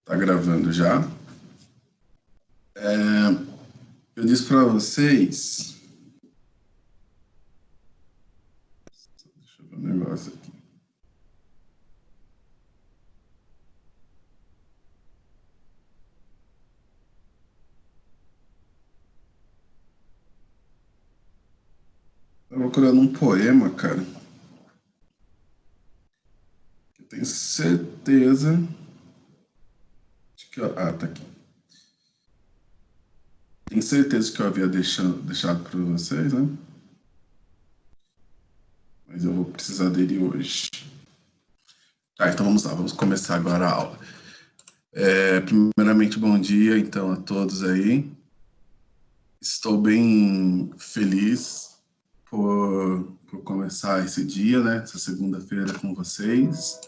Tá gravando já. Eu disse para vocês. Deixa eu ver um negócio aqui. Eu vou procurando um poema, cara. Eu tenho certeza de que. Tá aqui. Tenho certeza que eu havia deixado para vocês, né? Mas eu vou precisar dele hoje. Tá, então vamos lá, vamos começar agora a aula. Primeiramente, bom dia, então, a todos aí. Estou bem feliz por começar esse dia, né? Essa segunda-feira com vocês.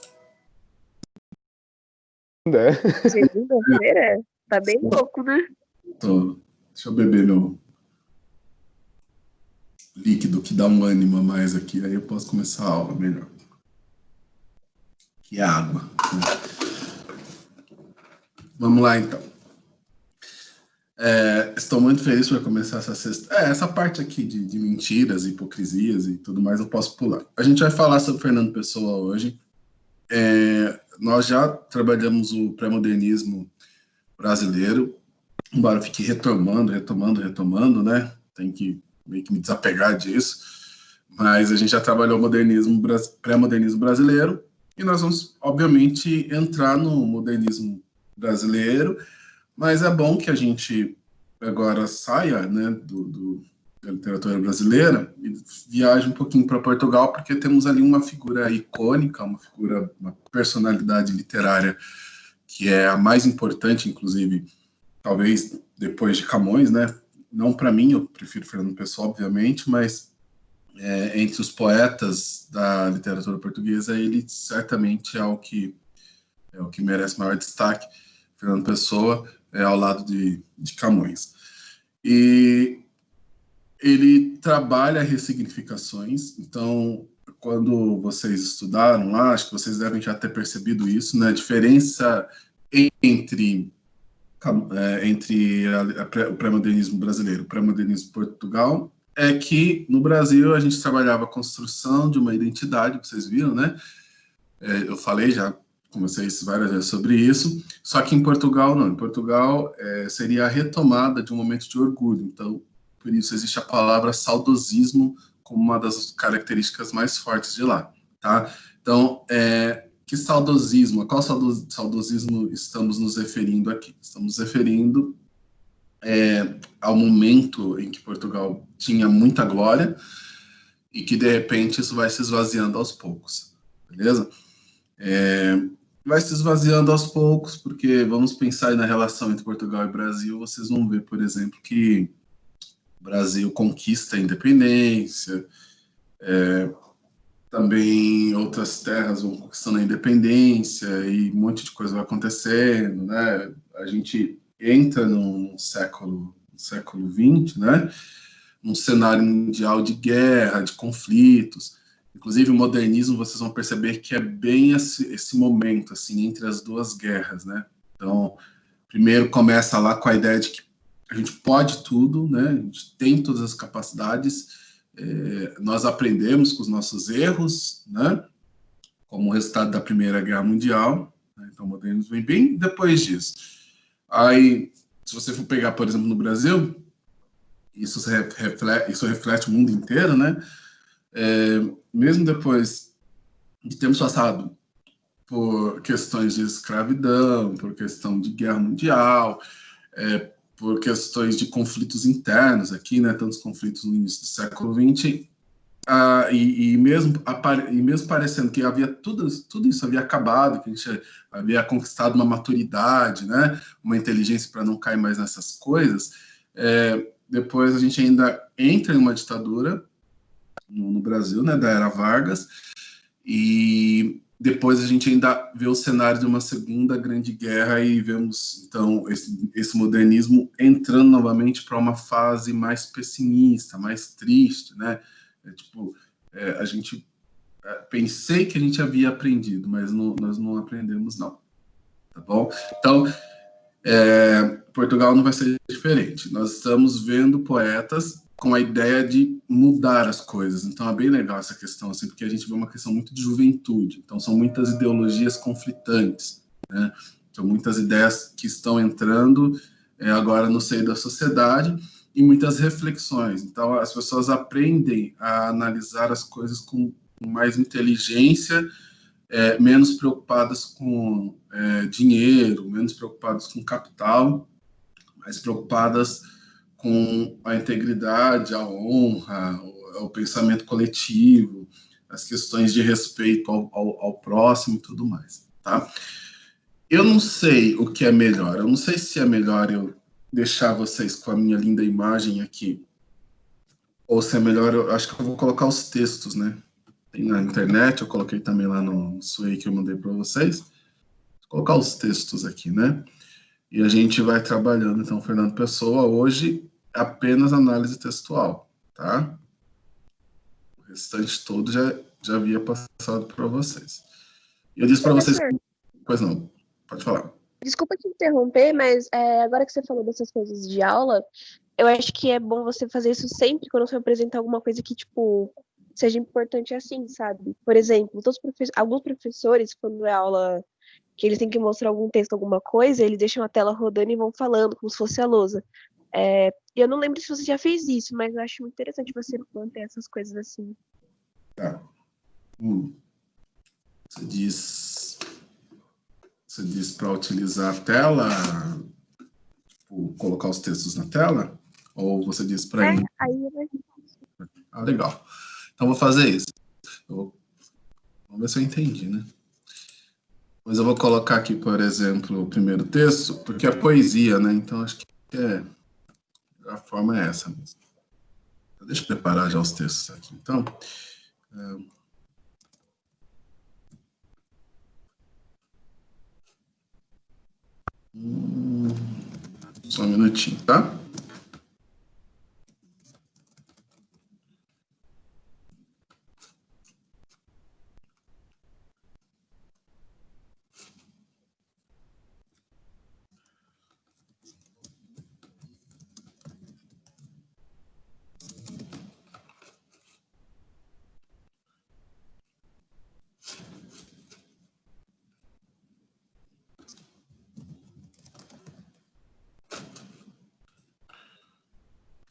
Segunda-feira? Tá bem pouco, né? Deixa eu beber meu líquido que dá um ânimo a mais aqui, aí eu posso começar a aula melhor. Que é água. Né? Vamos lá, então. Estou muito feliz por começar essa sexta. Essa parte aqui de mentiras, hipocrisias e tudo mais, eu posso pular. A gente vai falar sobre Fernando Pessoa hoje. Nós já trabalhamos o pré-modernismo brasileiro, embora eu fique retomando, né? Tem que meio que me desapegar disso. Mas a gente já trabalhou o pré-modernismo brasileiro e nós vamos, obviamente, entrar no modernismo brasileiro, mas é bom que a gente agora saia, né, da literatura brasileira e viaje um pouquinho para Portugal, porque temos ali uma figura icônica, uma personalidade literária que é a mais importante, inclusive, talvez depois de Camões, né? Não para mim, eu prefiro Fernando Pessoa, obviamente, mas entre os poetas da literatura portuguesa, ele certamente é o que merece maior destaque. Fernando Pessoa ao lado de Camões. E ele trabalha ressignificações, então, quando vocês estudaram lá, acho que vocês devem já ter percebido isso, né? A diferença entre o pré-modernismo brasileiro e o pré-modernismo de Portugal é que no Brasil a gente trabalhava a construção de uma identidade, vocês viram, né? Eu falei já com vocês várias vezes sobre isso, só que em Portugal não. Em Portugal seria a retomada de um momento de orgulho. Então, por isso existe a palavra saudosismo como uma das características mais fortes de lá, tá? Então, que saudosismo? A qual saudosismo estamos nos referindo aqui? Estamos nos referindo ao momento em que Portugal tinha muita glória e que, de repente, isso vai se esvaziando aos poucos, beleza? Vai se esvaziando aos poucos, porque vamos pensar na relação entre Portugal e Brasil, vocês vão ver, por exemplo, que o Brasil conquista a independência, também outras terras vão conquistando a independência e um monte de coisa vai acontecendo, né? A gente entra no século XX, né? Num cenário mundial de guerra, de conflitos. Inclusive, o modernismo, vocês vão perceber que é bem esse momento, assim, entre as duas guerras, né? Então, primeiro começa lá com a ideia de que a gente pode tudo, né? A gente tem todas as capacidades, nós aprendemos com os nossos erros, né? Como resultado da Primeira Guerra Mundial. Né? Então, o modernismo vem bem depois disso. Aí, se você for pegar, por exemplo, no Brasil, isso reflete o mundo inteiro, né? Mesmo depois de termos passado por questões de escravidão, por questão de guerra mundial, por questões de conflitos internos aqui, né? Tantos conflitos no início do século XX, e mesmo parecendo que havia tudo isso havia acabado, que a gente havia conquistado uma maturidade, né? Uma inteligência para não cair mais nessas coisas, depois a gente ainda entra em uma ditadura no Brasil, né, da era Vargas, e depois a gente ainda vê o cenário de uma segunda grande guerra e vemos, então, esse modernismo entrando novamente para uma fase mais pessimista, mais triste, né? A gente pensei que a gente havia aprendido, mas nós não aprendemos, não. tá bom? Então, Portugal não vai ser diferente. Nós estamos vendo poetas com a ideia de mudar as coisas. Então, é bem legal essa questão, assim, porque a gente vê uma questão muito de juventude. Então, são muitas ideologias conflitantes, né? São muitas ideias que estão entrando agora no seio da sociedade e muitas reflexões. Então, as pessoas aprendem a analisar as coisas com mais inteligência, menos preocupadas com dinheiro, menos preocupadas com capital, mais preocupadas com a integridade, a honra, o pensamento coletivo, as questões de respeito ao próximo e tudo mais, tá? Eu não sei o que é melhor, eu não sei se é melhor eu deixar vocês com a minha linda imagem aqui, ou se é melhor, eu acho que eu vou colocar os textos, né? Tem na internet, eu coloquei também lá no Sway que eu mandei para vocês. Vou colocar os textos aqui, né? E a gente vai trabalhando, então, Fernando Pessoa, hoje, apenas análise textual, tá? O restante todo já havia passado para vocês. E eu disse para vocês... Pois não, pode falar. Desculpa te interromper, mas agora que você falou dessas coisas de aula, eu acho que é bom você fazer isso sempre quando você apresentar alguma coisa que, tipo, seja importante assim, sabe? Por exemplo, alguns professores, quando é aula que eles têm que mostrar algum texto, alguma coisa, eles deixam a tela rodando e vão falando, como se fosse a lousa. Eu não lembro se você já fez isso, mas eu acho muito interessante você manter essas coisas assim. Tá. Você diz para utilizar a tela, tipo, colocar os textos na tela? Ou você diz para ir? Aí é mais... Ah, legal. Então, vou fazer isso. Vamos ver se eu entendi, né? Mas eu vou colocar aqui, por exemplo, o primeiro texto, porque é poesia, né? Então, acho que a forma é essa mesmo. Deixa eu preparar já os textos aqui. Então, só um minutinho, tá?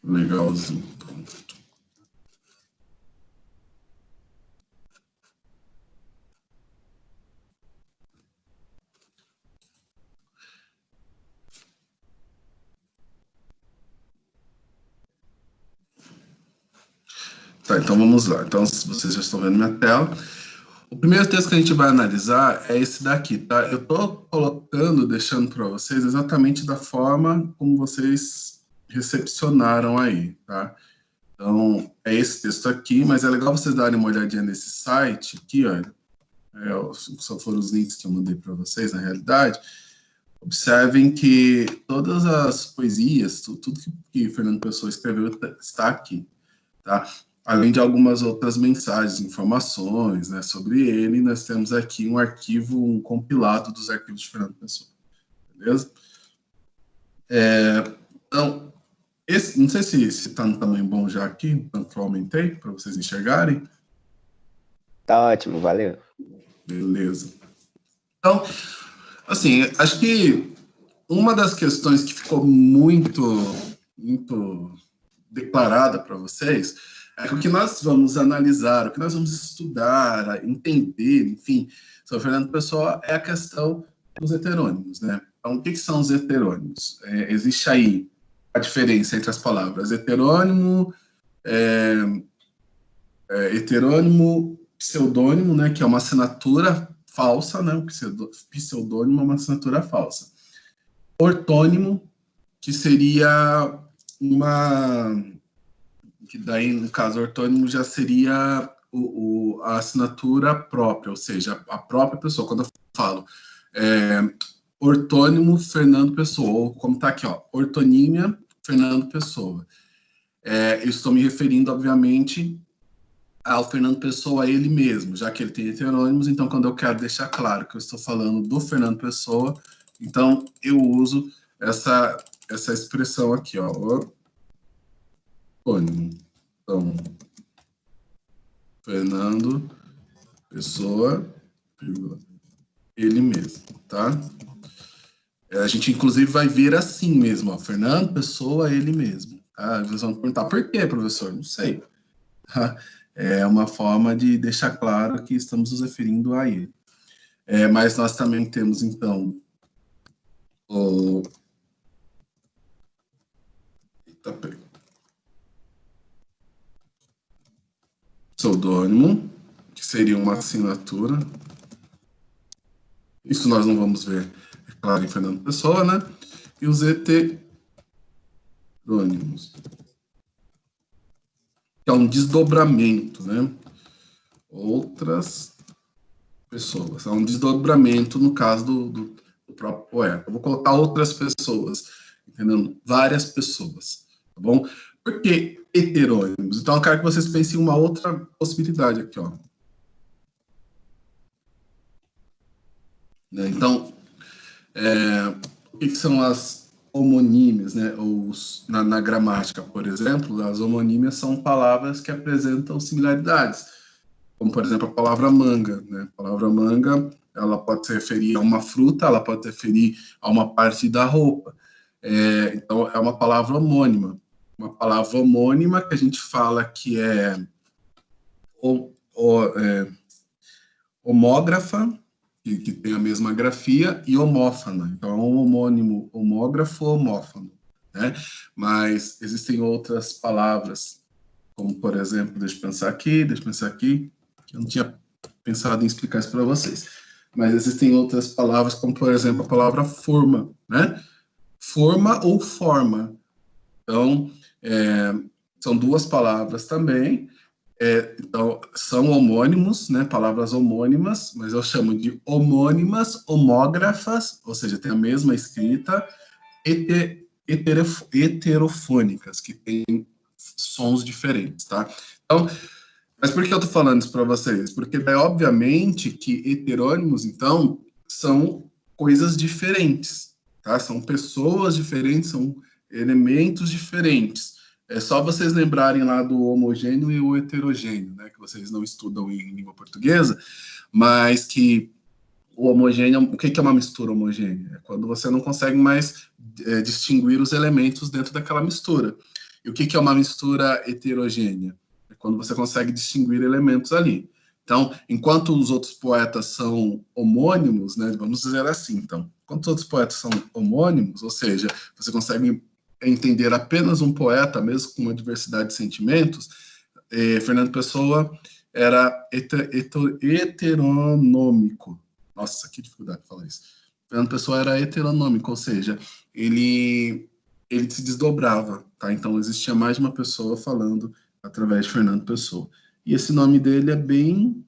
Legalzinho. Tá, então vamos lá. Então, se vocês já estão vendo minha tela, o primeiro texto que a gente vai analisar é esse daqui, tá? Eu estou colocando, deixando para vocês exatamente da forma como vocês recepcionaram aí, tá? Então, é esse texto aqui, mas é legal vocês darem uma olhadinha nesse site aqui, olha. Só foram os links que eu mandei para vocês, na realidade. Observem que todas as poesias, tudo que Fernando Pessoa escreveu está aqui, tá? Além de algumas outras mensagens, informações, né, sobre ele, nós temos aqui um arquivo, um compilado dos arquivos de Fernando Pessoa, beleza? Então, não sei se está no tamanho bom já aqui, tanto eu aumentei, para vocês enxergarem. Tá ótimo, valeu. Beleza. Então, assim, acho que uma das questões que ficou muito declarada para vocês é que o que nós vamos analisar, o que nós vamos estudar, entender, enfim, sobre Fernando Pessoa é a questão dos heterônimos, né? Então, o que são os heterônimos? Existe aí a diferença entre as palavras heterônimo, heterônimo, pseudônimo, né, que é uma assinatura falsa, né? O pseudônimo é uma assinatura falsa. Ortônimo, que seria que daí, no caso, ortônimo já seria a assinatura própria, ou seja, a própria pessoa. Quando eu falo ortônimo Fernando Pessoa, ou como está aqui, ó, ortonímia Fernando Pessoa. Eu estou me referindo, obviamente, o Fernando Pessoa é ele mesmo, já que ele tem heterônimos, então quando eu quero deixar claro que eu estou falando do Fernando Pessoa, então eu uso essa expressão aqui, ó, ônimo. Então, Fernando Pessoa, ele mesmo, tá? A gente, inclusive, vai ver assim mesmo, ó, Fernando Pessoa, ele mesmo. Tá? Vocês vão perguntar, por quê, professor? Não sei. É uma forma de deixar claro que estamos nos referindo a ele. Mas nós também temos, então, o pseudônimo, que seria uma assinatura. Isso nós não vamos ver, é claro, em Fernando Pessoa, né? E os heterônimos, que é um desdobramento, né? Outras pessoas. É um desdobramento, no caso do próprio poeta. Eu vou colocar outras pessoas, entendendo? Várias pessoas, tá bom? Por que heterônimos? Então, eu quero que vocês pensem em uma outra possibilidade aqui, ó. Então, o que são as homonímias, né? Na gramática, por exemplo, as homonímias são palavras que apresentam similaridades, como, por exemplo, a palavra manga, né? A palavra manga, ela pode se referir a uma fruta, ela pode se referir a uma parte da roupa. Então, é uma palavra homônima. Uma palavra homônima que a gente fala que é homógrafa, que tem a mesma grafia, e homófona. Então, é um homônimo, homógrafo, homófono, né? Mas existem outras palavras, como, por exemplo, deixa eu pensar aqui, eu não tinha pensado em explicar isso para vocês, mas existem outras palavras, como, por exemplo, a palavra forma, né? Forma ou forma. Então, são duas palavras também, então, são homônimos, né, palavras homônimas, mas eu chamo de homônimas, homógrafas, ou seja, tem a mesma escrita, heterofônicas, que têm sons diferentes, tá? Então, mas por que eu estou falando isso para vocês? Porque é obviamente que heterônimos, então, são coisas diferentes, tá? São pessoas diferentes, são elementos diferentes. É só vocês lembrarem lá do homogêneo e o heterogêneo, né? Que vocês não estudam em língua portuguesa, mas que o homogêneo, o que é uma mistura homogênea? É quando você não consegue mais distinguir os elementos dentro daquela mistura. E o que é uma mistura heterogênea? É quando você consegue distinguir elementos ali. Então, enquanto os outros poetas são homônimos, né, vamos dizer assim, então, enquanto os outros poetas são homônimos, ou seja, você consegue entender apenas um poeta, mesmo com uma diversidade de sentimentos, Fernando Pessoa era heteronômico. Nossa, que dificuldade de falar isso. Fernando Pessoa era heteronômico, ou seja, ele se desdobrava, tá? Então existia mais de uma pessoa falando através de Fernando Pessoa. E esse nome dele é bem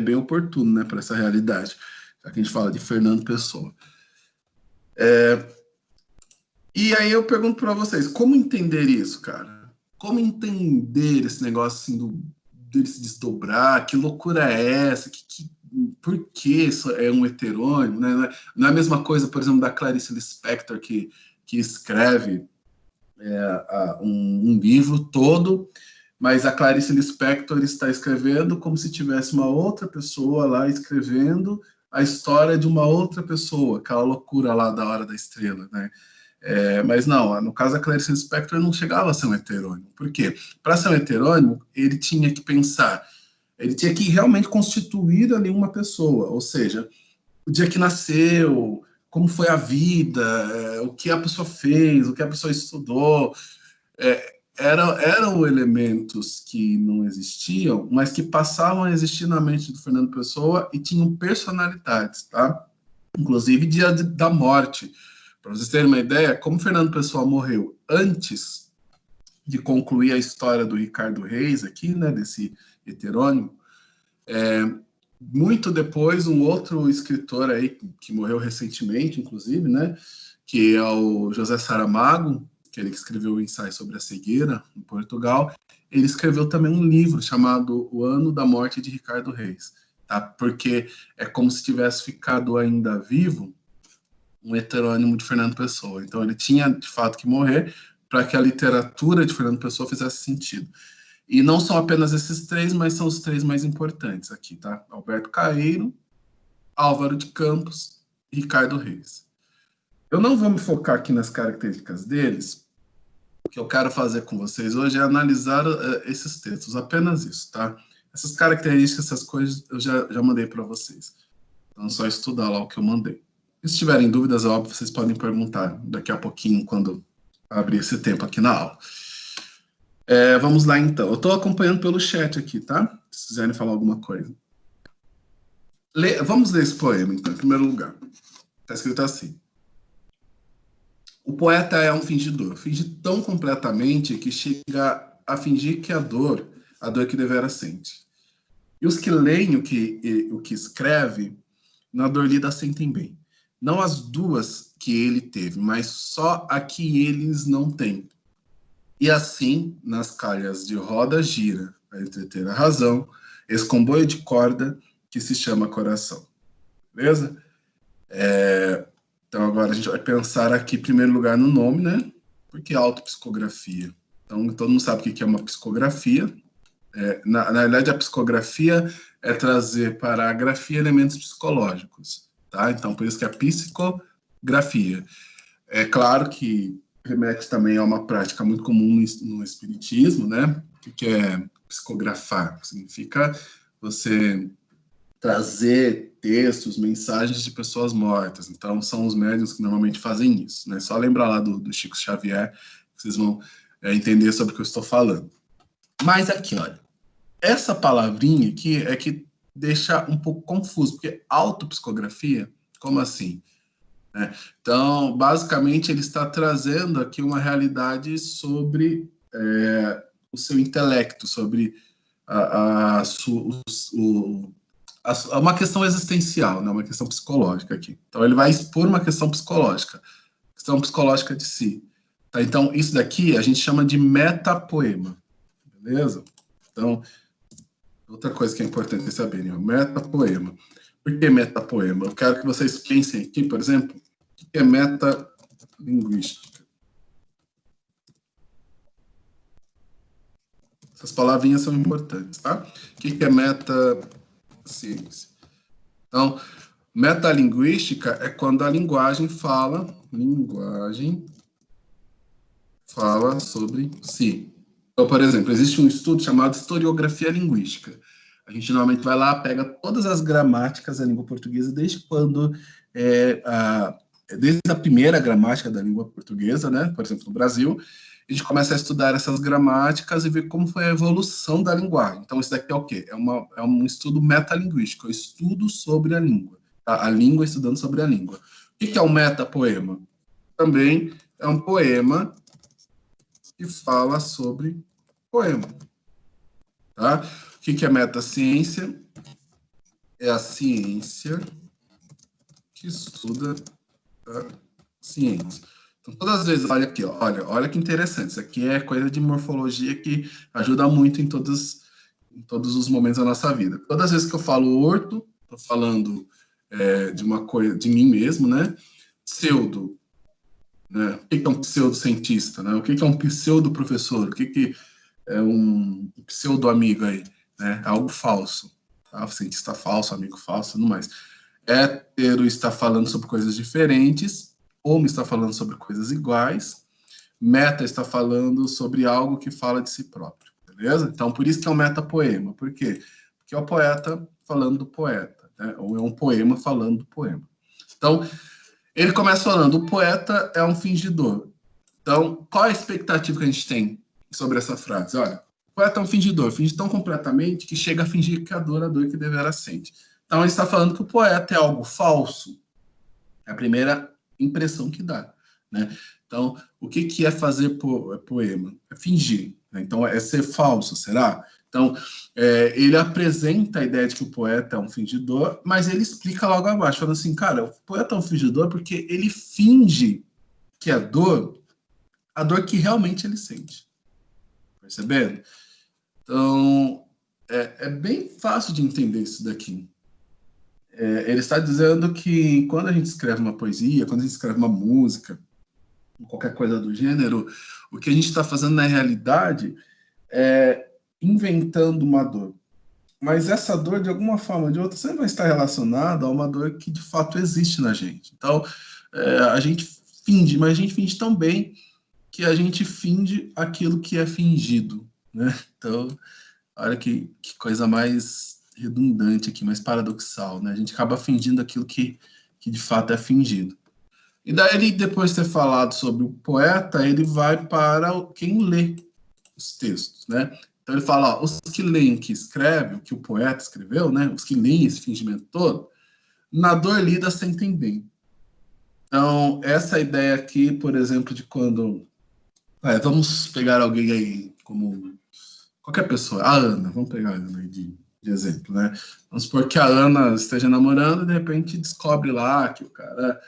bem oportuno, né, para essa realidade, já que a gente fala de Fernando Pessoa. E aí eu pergunto para vocês, como entender isso, cara? Como entender esse negócio assim dele se desdobrar? Que loucura é essa? Por que isso é um heterônimo? Né? Não é a mesma coisa, por exemplo, da Clarice Lispector, que escreve um livro todo, mas a Clarice Lispector está escrevendo como se tivesse uma outra pessoa lá escrevendo a história de uma outra pessoa, aquela loucura lá da Hora da Estrela, né? Mas não, no caso da Clarice Lispector não chegava a ser um heterônimo. Por quê? Para ser um heterônimo, ele tinha que pensar, ele tinha que realmente constituir ali uma pessoa, ou seja, o dia que nasceu, como foi a vida, o que a pessoa fez, o que a pessoa estudou, eram elementos que não existiam, mas que passavam a existir na mente do Fernando Pessoa e tinham personalidades, tá? Inclusive dia da morte. Para vocês terem uma ideia, como Fernando Pessoa morreu antes de concluir a história do Ricardo Reis aqui, né, desse heterônimo, muito depois um outro escritor aí que morreu recentemente, inclusive, né, que é o José Saramago, aquele que escreveu o ensaio sobre a cegueira, em Portugal, ele escreveu também um livro chamado O Ano da Morte de Ricardo Reis, tá? Porque é como se tivesse ficado ainda vivo um heterônimo de Fernando Pessoa. Então ele tinha, de fato, que morrer para que a literatura de Fernando Pessoa fizesse sentido. E não são apenas esses três, mas são os três mais importantes aqui, tá? Alberto Caeiro, Álvaro de Campos e Ricardo Reis. Eu não vou me focar aqui nas características deles. O que eu quero fazer com vocês hoje é analisar esses textos, apenas isso, tá? Essas características, essas coisas, eu já mandei para vocês. Então, é só estudar lá o que eu mandei. Se tiverem dúvidas, é óbvio, vocês podem perguntar daqui a pouquinho, quando abrir esse tempo aqui na aula. Vamos lá, então. Eu estou acompanhando pelo chat aqui, tá? Se quiserem falar alguma coisa. Vamos ler esse poema, então, em primeiro lugar. Está escrito assim. O poeta é um fingidor. Finge tão completamente que chega a fingir que a dor que devera sente. E os que leem o que escreve, na dor lida sentem bem. Não as duas que ele teve, mas só a que eles não têm. E assim, nas calhas de roda gira, a entreter a razão, esse comboio de corda que se chama coração. Beleza? Então agora a gente vai pensar aqui, em primeiro lugar, no nome, né? Porque autopsicografia. Então todo mundo sabe o que é uma psicografia. Na realidade, a psicografia é trazer para a grafia elementos psicológicos, tá? Então por isso que é psicografia. É claro que remete também a uma prática muito comum no espiritismo, né? O que é psicografar? Significa você trazer textos, mensagens de pessoas mortas. Então, são os médiuns que normalmente fazem isso, né? Só lembrar lá do Chico Xavier, vocês vão entender sobre o que eu estou falando. Mas aqui, olha, essa palavrinha aqui é que deixa um pouco confuso, porque autopsicografia, como assim? Então, basicamente, ele está trazendo aqui uma realidade sobre o seu intelecto, sobre uma questão existencial, né? Uma questão psicológica aqui. Então, ele vai expor uma questão psicológica de si. Tá? Então, isso daqui a gente chama de metapoema, beleza? Então, outra coisa que é importante saberem, metapoema. Por que metapoema? Eu quero que vocês pensem aqui, por exemplo, o que é metalinguística? Essas palavrinhas são importantes, tá? O que é metaciência? Então, metalinguística é quando a linguagem fala sobre si. Então, por exemplo, existe um estudo chamado historiografia linguística. A gente normalmente vai lá, pega todas as gramáticas da língua portuguesa, desde a primeira gramática da língua portuguesa, né? Por exemplo, no Brasil, a gente começa a estudar essas gramáticas e ver como foi a evolução da linguagem. Então, isso daqui é o quê? É um estudo metalinguístico, é um estudo sobre a língua. Tá? A língua estudando sobre a língua. O que é um metapoema? Também é um poema que fala sobre poema. Tá? O que é metaciência? É a ciência que estuda a ciência. Então, todas as vezes, olha aqui, ó, olha que interessante. Isso aqui é coisa de morfologia que ajuda muito em todos os momentos da nossa vida. Todas as vezes que eu falo orto, estou falando de uma coisa, de mim mesmo, né? Pseudo, né? O que é um pseudocientista, né? O que é um pseudo-professor? O que é um pseudo-amigo aí? Né? Algo falso. Tá? Cientista falso, amigo falso, tudo mais. Hétero está falando sobre coisas diferentes, homo está falando sobre coisas iguais, meta está falando sobre algo que fala de si próprio, beleza? Então, por isso que é um metapoema. Por quê? Porque é o poeta falando do poeta, né? Ou é um poema falando do poema. Então, ele começa falando, o poeta é um fingidor. Então, qual é a expectativa que a gente tem sobre essa frase? Olha, o poeta é um fingidor, finge tão completamente que chega a fingir que a dor que devera sente. Então, ele está falando que o poeta é algo falso. É a primeira impressão que dá, né? Então, o que é fazer poema? É fingir, né? Então, é ser falso, será? Então, ele apresenta a ideia de que o poeta é um fingidor, mas ele explica logo abaixo, falando assim, cara, o poeta é um fingidor porque ele finge que a dor a dor que realmente ele sente. Percebendo? Então, é bem fácil de entender isso daqui. Ele está dizendo que quando a gente escreve uma poesia, quando a gente escreve uma música, qualquer coisa do gênero, o que a gente está fazendo na realidade é inventando uma dor. Mas essa dor, de alguma forma ou de outra, sempre vai estar relacionada a uma dor que de fato existe na gente. Então, a gente finge, mas a gente finge tão bem que a gente finge aquilo que é fingido, né? Então, olha que coisa mais redundante aqui, mais paradoxal, né? A gente acaba fingindo aquilo que de fato é fingido. E daí, ele, depois de ter falado sobre o poeta, ele vai para quem lê os textos, né? Então ele fala, ó, os que leem o que escreve, o que o poeta escreveu, né? Os que leem esse fingimento todo, na dor lida sentem bem. Então, essa ideia aqui, por exemplo, de quando... vamos pegar alguém aí como... Qualquer pessoa, a Ana, vamos pegar a Ana aí de exemplo, né? Vamos supor que a Ana esteja namorando e de repente descobre lá que o cara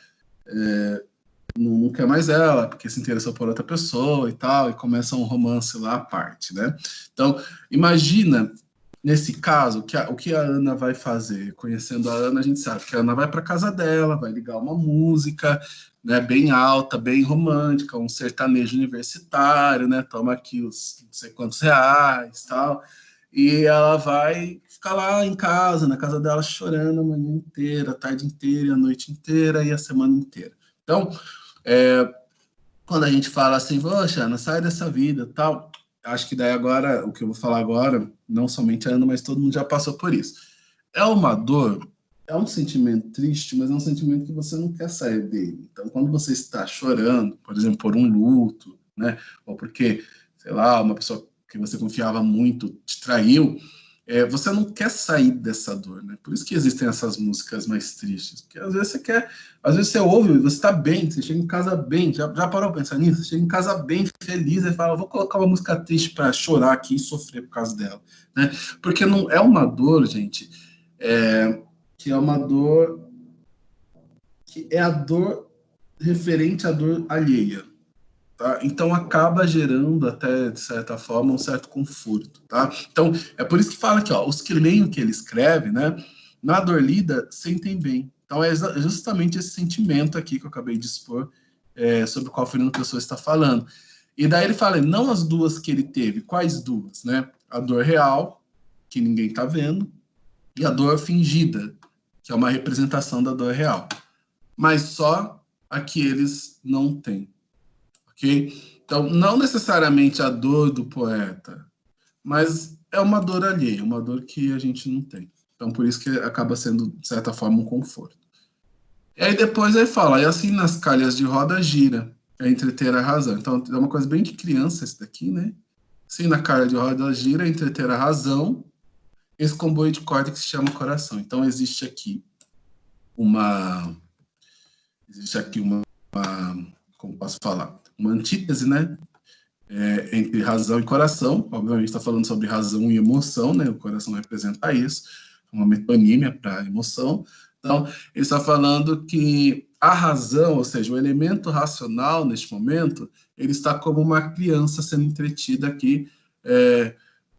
não quer mais ela, porque se interessou por outra pessoa e tal, e começa um romance lá à parte, né? Então, imagina, nesse caso, o que a Ana vai fazer. Conhecendo a Ana, a gente sabe que a Ana vai para casa dela, vai ligar uma música, né, bem alta, bem romântica, um sertanejo universitário, né? Toma aqui os não sei quantos reais, tal. E ela vai ficar lá em casa, na casa dela, chorando a manhã inteira, a tarde inteira, a noite inteira e a semana inteira. Então, quando a gente fala assim, poxa, Ana, sai dessa vida, tal, acho que daí agora, o que eu vou falar agora, não somente a Ana, mas todo mundo já passou por isso. É uma dor, é um sentimento triste, mas é um sentimento que você não quer sair dele. Então, quando você está chorando, por exemplo, por um luto, né, ou porque, sei lá, uma pessoa que você confiava muito te traiu, você não quer sair dessa dor, né? Por isso que existem essas músicas mais tristes, porque às vezes você quer, às vezes você ouve, você está bem, você chega em casa bem, já parou para pensar nisso? Você chega em casa bem, feliz, e fala, vou colocar uma música triste para chorar aqui e sofrer por causa dela, né? Porque não é uma dor, gente, que é uma dor que é a dor referente à dor alheia. Tá? Então acaba gerando até, de certa forma, um certo conforto. Tá? Então, é por isso que fala aqui, ó, os que leem o que ele escreve, né, na dor lida, sentem bem. Então é justamente esse sentimento aqui que eu acabei de expor, sobre o qual o Fernando Pessoa está falando. E daí ele fala, não as duas que ele teve, quais duas? Né? A dor real, que ninguém está vendo, e a dor fingida, que é uma representação da dor real. Mas só a que eles não têm. Okay? Então, não necessariamente a dor do poeta, mas é uma dor alheia, uma dor que a gente não tem. Então, por isso que acaba sendo, de certa forma, um conforto. E aí depois ele fala, e assim nas calhas de roda gira, é entreter a razão. Então, é uma coisa bem de criança esse daqui, né? Sim, na calha de roda gira, é entreter a razão, esse comboio de corda que se chama coração. Então, existe aqui uma como posso falar? Uma antítese, né? Entre razão e coração. Obviamente está falando sobre razão e emoção, né? O coração representa isso, uma metonímia para emoção. Então, ele está falando que a razão, ou seja, o elemento racional neste momento, ele está como uma criança sendo entretida aqui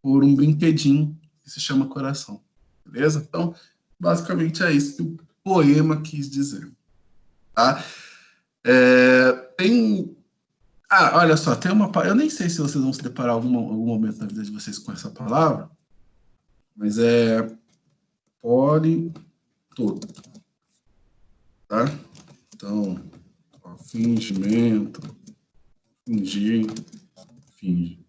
por um brinquedinho que se chama coração. Beleza? Então, basicamente é isso que o poema quis dizer. Tá? Olha só, tem uma... Eu nem sei se vocês vão se deparar algum momento na vida de vocês com essa palavra, mas é politoto, tá? Então, ó, fingimento, fingir, finge.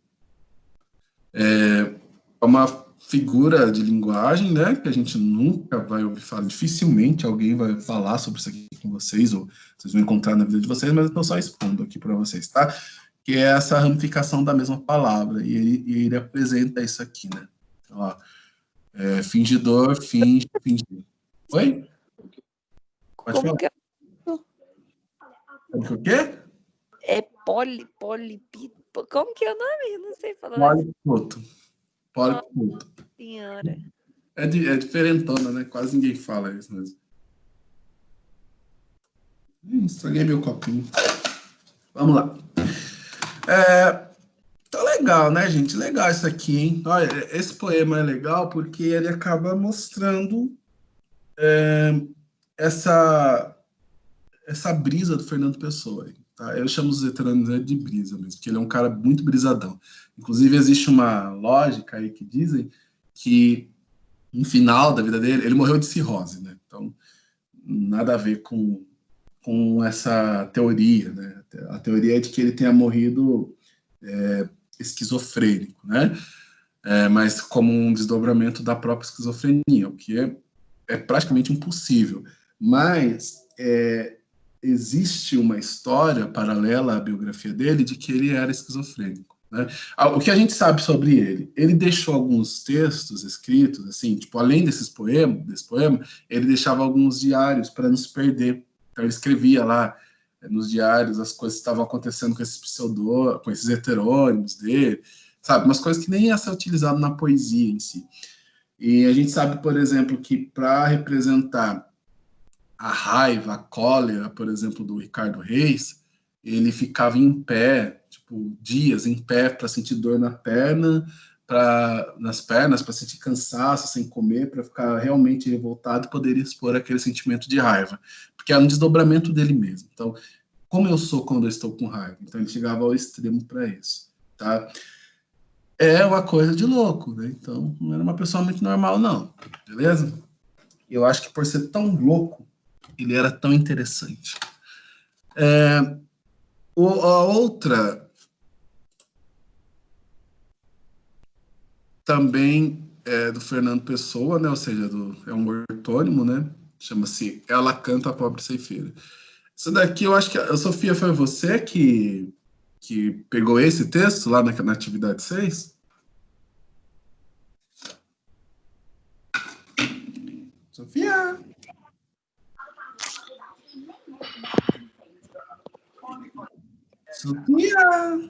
É uma figura de linguagem, né, que a gente nunca vai ouvir falar, dificilmente alguém vai falar sobre isso aqui com vocês, ou vocês vão encontrar na vida de vocês, mas eu estou só expondo aqui para vocês, tá? Que é essa ramificação da mesma palavra, e ele apresenta isso aqui, né? Então, ó, fingidor, finge, fingir. Oi? Pode Como falar. que é? O quê? É polipito. Como que é o nome? Eu não sei falar. Polipoto. Polipoto. Senhora. É diferentona, né? Quase ninguém fala isso mesmo. Estraguei meu copinho. Vamos lá. Tá legal, né, gente? Legal isso aqui, hein? Olha, esse poema é legal porque ele acaba mostrando essa brisa do Fernando Pessoa. Tá? Eu chamo os veteranos de brisa mesmo, porque ele é um cara muito brisadão. Inclusive, existe uma lógica aí que dizem que, no final da vida dele, ele morreu de cirrose, né? Então, nada a ver com essa teoria, né? A teoria é de que ele tenha morrido esquizofrênico, né? Mas como um desdobramento da própria esquizofrenia, o que é praticamente impossível. Mas existe uma história paralela à biografia dele de que ele era esquizofrênico. Né? O que a gente sabe sobre ele deixou alguns textos escritos, assim, tipo, além desse poema, ele deixava alguns diários para não se perder. Então ele escrevia lá nos diários as coisas que estavam acontecendo com com esses heterônimos dele, sabe? Umas coisas que nem ia ser utilizado na poesia em si. E a gente sabe, por exemplo, que para representar a raiva, a cólera, por exemplo, do Ricardo Reis, ele ficava em pé, tipo, dias em pé para sentir dor nas pernas, para sentir cansaço sem comer, para ficar realmente revoltado e poder expor aquele sentimento de raiva, porque é um desdobramento dele mesmo. Então, como eu sou quando eu estou com raiva? Então, ele chegava ao extremo para isso, tá? É uma coisa de louco, né? Então, não era uma pessoa muito normal, não, beleza? Eu acho que por ser tão louco, ele era tão interessante. A outra também é do Fernando Pessoa, né? Ou seja, é um ortônimo, né? Chama-se Ela Canta a Pobre Ceifeira. Isso daqui eu acho que a Sofia foi você que pegou esse texto lá na atividade 6? Sofia? Sofia?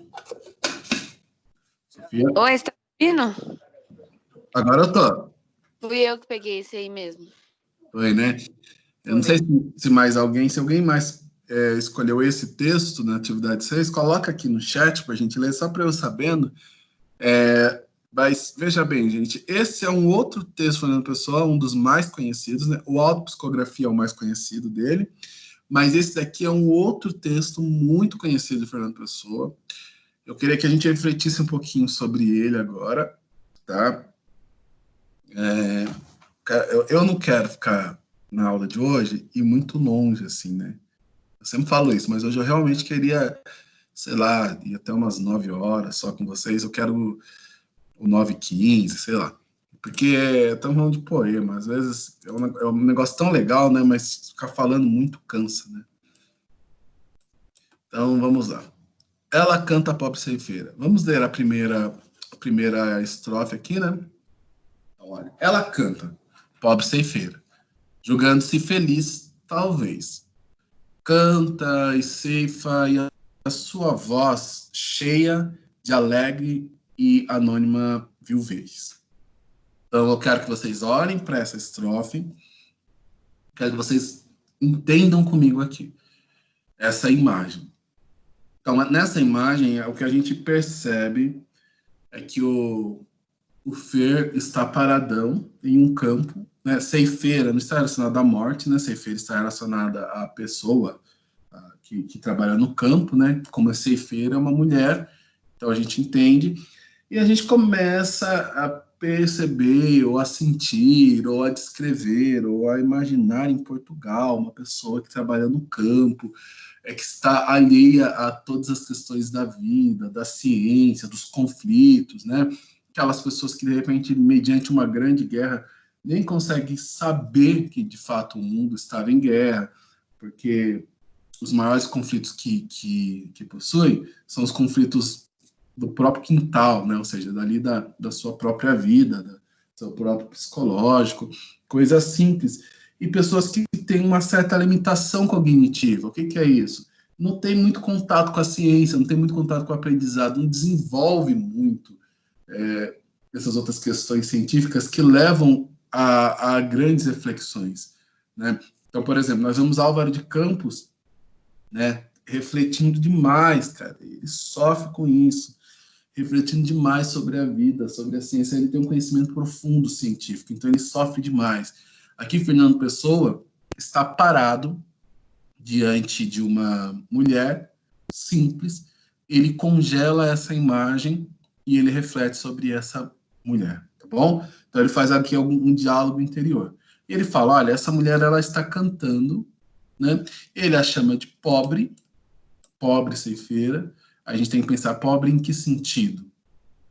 Sofia? Oi, você tá ouvindo? Agora eu tô. Fui eu que peguei esse aí mesmo. Foi, né? Eu não sei se mais alguém, se alguém mais escolheu esse texto na atividade 6, coloca aqui no chat para a gente ler, só para eu sabendo. Mas veja bem, gente, esse é um outro texto do Fernando Pessoa, um dos mais conhecidos, né? O Autopsicografia é o mais conhecido dele, mas esse daqui é um outro texto muito conhecido do Fernando Pessoa. Eu queria que a gente refletisse um pouquinho sobre ele agora, tá? Eu não quero ficar na aula de hoje e muito longe, assim, né? Eu sempre falo isso, mas hoje eu realmente queria, sei lá, ir até umas 9 horas só com vocês. Eu quero o 9h15, sei lá. Porque estamos falando de poema, às vezes é um negócio tão legal, né? Mas ficar falando muito cansa, né? Então, vamos lá. Ela canta a pobre ceifeira. Vamos ler a primeira estrofe aqui, né? Então, olha. Ela canta, pobre ceifeira, julgando-se feliz, talvez. Canta e ceifa e a sua voz cheia de alegre e anônima viuvez. Então, eu quero que vocês olhem para essa estrofe, quero que vocês entendam comigo aqui essa imagem. Então, nessa imagem, o que a gente percebe é que o Fer está paradão em um campo, né? Ceifeira não está relacionada à morte, né? Ceifeira está relacionada à pessoa que trabalha no campo, né? Como a ceifeira é uma mulher, então a gente entende, e a gente começa a perceber, ou a sentir, ou a descrever, ou a imaginar em Portugal uma pessoa que trabalha no campo, que está alheia a todas as questões da vida, da ciência, dos conflitos, né? Aquelas pessoas que, de repente, mediante uma grande guerra, nem conseguem saber que, de fato, o mundo estava em guerra, porque os maiores conflitos que possuem são os conflitos do próprio quintal, né? Ou seja, dali da sua própria vida, do seu próprio psicológico, coisas simples. E pessoas que têm uma certa limitação cognitiva. O que é isso? Não tem muito contato com a ciência, não tem muito contato com o aprendizado, não desenvolve muito essas outras questões científicas que levam a grandes reflexões, né? Então, por exemplo, nós vemos Álvaro de Campos, né, refletindo demais, cara. Ele sofre com isso, refletindo demais sobre a vida, sobre a ciência. Ele tem um conhecimento profundo científico, então ele sofre demais. Aqui, Fernando Pessoa está parado diante de uma mulher simples, ele congela essa imagem e ele reflete sobre essa mulher, tá bom? Então ele faz aqui um diálogo interior. E ele fala, olha, essa mulher ela está cantando, né? Ele a chama de pobre ceifeira. A gente tem que pensar pobre em que sentido?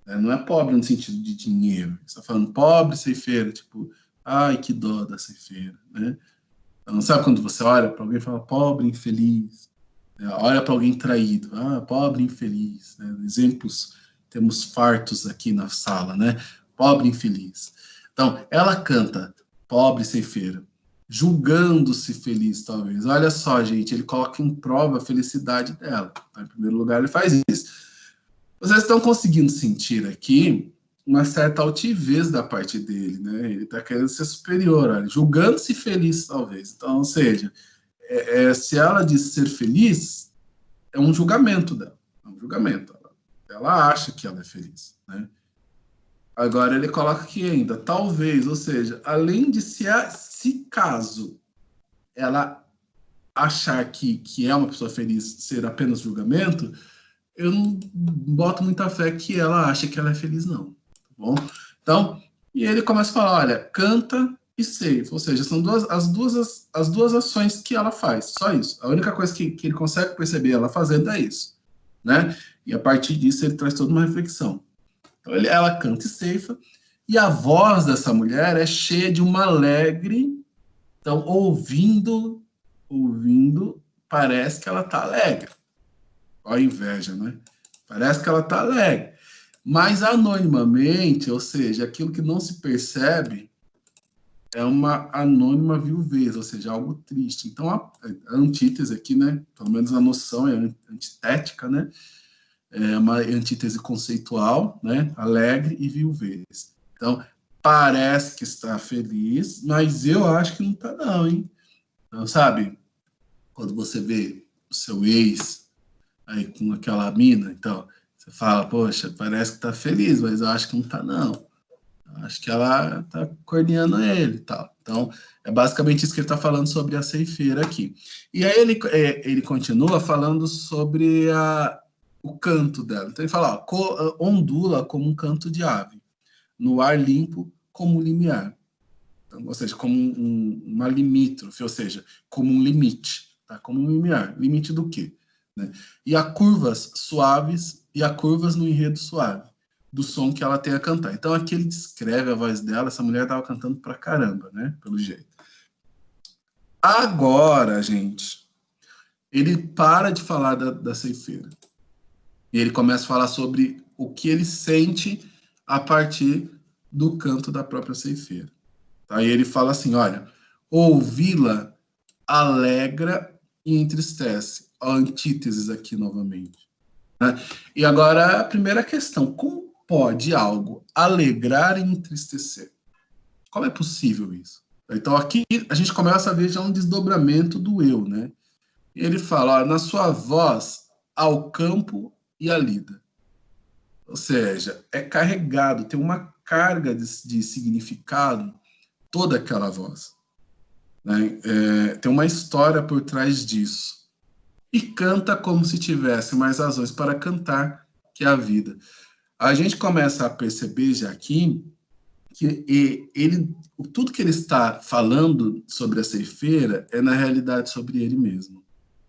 Não é pobre no sentido de dinheiro. Você está falando pobre ceifeira, tipo, ai, que dó da ceifeira, né? Não sabe quando você olha para alguém e fala pobre, infeliz, olha para alguém traído, pobre, infeliz, né? Exemplos, temos fartos aqui na sala, né? Pobre, infeliz. Então, ela canta pobre ceifeira, julgando-se feliz, talvez. Olha só, gente, ele coloca em prova a felicidade dela. Em primeiro lugar, ele faz isso. Vocês estão conseguindo sentir aqui uma certa altivez da parte dele, né? Ele está querendo ser superior, olha, julgando-se feliz, talvez. Então, ou seja, se ela diz ser feliz, é um julgamento dela. É um julgamento. Ela acha que ela é feliz, né? Agora ele coloca aqui ainda, talvez, ou seja, além de se caso ela achar que é uma pessoa feliz ser apenas julgamento, eu não boto muita fé que ela acha que ela é feliz, não. Tá bom? Então, e ele começa a falar, olha, canta e ceifa, ou seja, são as duas ações que ela faz, só isso. A única coisa que ele consegue perceber ela fazendo é isso, né? E a partir disso ele traz toda uma reflexão. Então, ela canta e ceifa, e a voz dessa mulher é cheia de uma alegre. Então, ouvindo, parece que ela está alegre. Olha a inveja, né? Parece que ela está alegre. Mas anonimamente, ou seja, aquilo que não se percebe é uma anônima viuvez, ou seja, algo triste. Então, a antítese aqui, né? Pelo menos a noção é antitética, né? É uma antítese conceitual, né? Alegre e viuvez. Então, parece que está feliz, mas eu acho que não está não, hein? Então, sabe, quando você vê o seu ex aí com aquela mina, então, você fala, poxa, parece que está feliz, mas eu acho que não está não. Eu acho que ela está corneando ele e tal. Então, é basicamente isso que ele está falando sobre a ceifeira aqui. E aí ele continua falando sobre o canto dela. Então ele fala, ó, ondula como um canto de ave, no ar limpo como um limiar. Então, ou seja, como uma limítrofe, ou seja, como um limite, tá? Como um limiar. Limite do quê? Né? E há curvas suaves e há curvas no enredo suave do som que ela tem a cantar. Então aqui ele descreve a voz dela, essa mulher estava cantando pra caramba, né? Pelo jeito. Agora, gente, ele para de falar da ceifeira. E ele começa a falar sobre o que ele sente a partir do canto da própria ceifeira. Aí ele fala assim, olha, ouvi-la alegra e entristece. A antíteses aqui novamente. Né? E agora a primeira questão, como pode algo alegrar e entristecer? Como é possível isso? Então aqui a gente começa a ver já um desdobramento do eu, né? E ele fala, olha, na sua voz ao campo e a lida. Ou seja, é carregado, tem uma carga de significado toda aquela voz. Né? Tem uma história por trás disso. E canta como se tivesse mais razões para cantar que a vida. A gente começa a perceber já aqui que tudo que ele está falando sobre a ceifeira é, na realidade, sobre ele mesmo.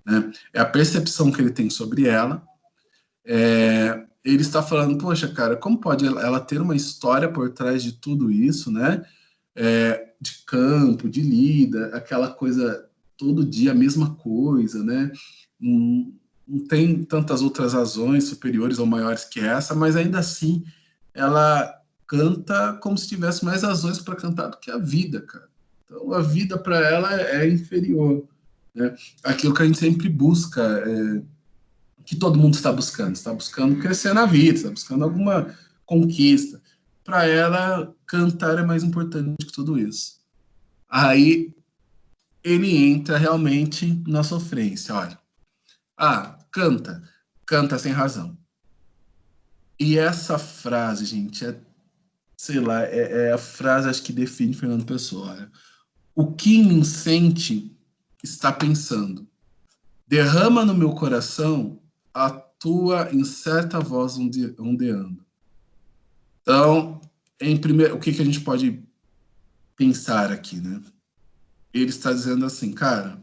Né? É a percepção que ele tem sobre ela. Ele está falando, poxa, cara, como pode ela ter uma história por trás de tudo isso, né? De campo, de lida, aquela coisa, todo dia a mesma coisa, né? Não tem tantas outras razões superiores ou maiores que essa, mas ainda assim ela canta como se tivesse mais razões para cantar do que a vida, cara. Então a vida para ela é inferior, né? Aquilo que a gente sempre busca, que todo mundo está buscando crescer na vida, está buscando alguma conquista. Para ela, cantar é mais importante que tudo isso. Aí ele entra realmente na sofrência. Olha, Canta. Canta sem razão. E essa frase, gente, sei lá, é a frase, acho que define Fernando Pessoa. Olha. O que me sente está pensando. Derrama no meu coração a tua incerta voz ondeando. Então, o que a gente pode pensar aqui, né? Ele está dizendo assim, cara,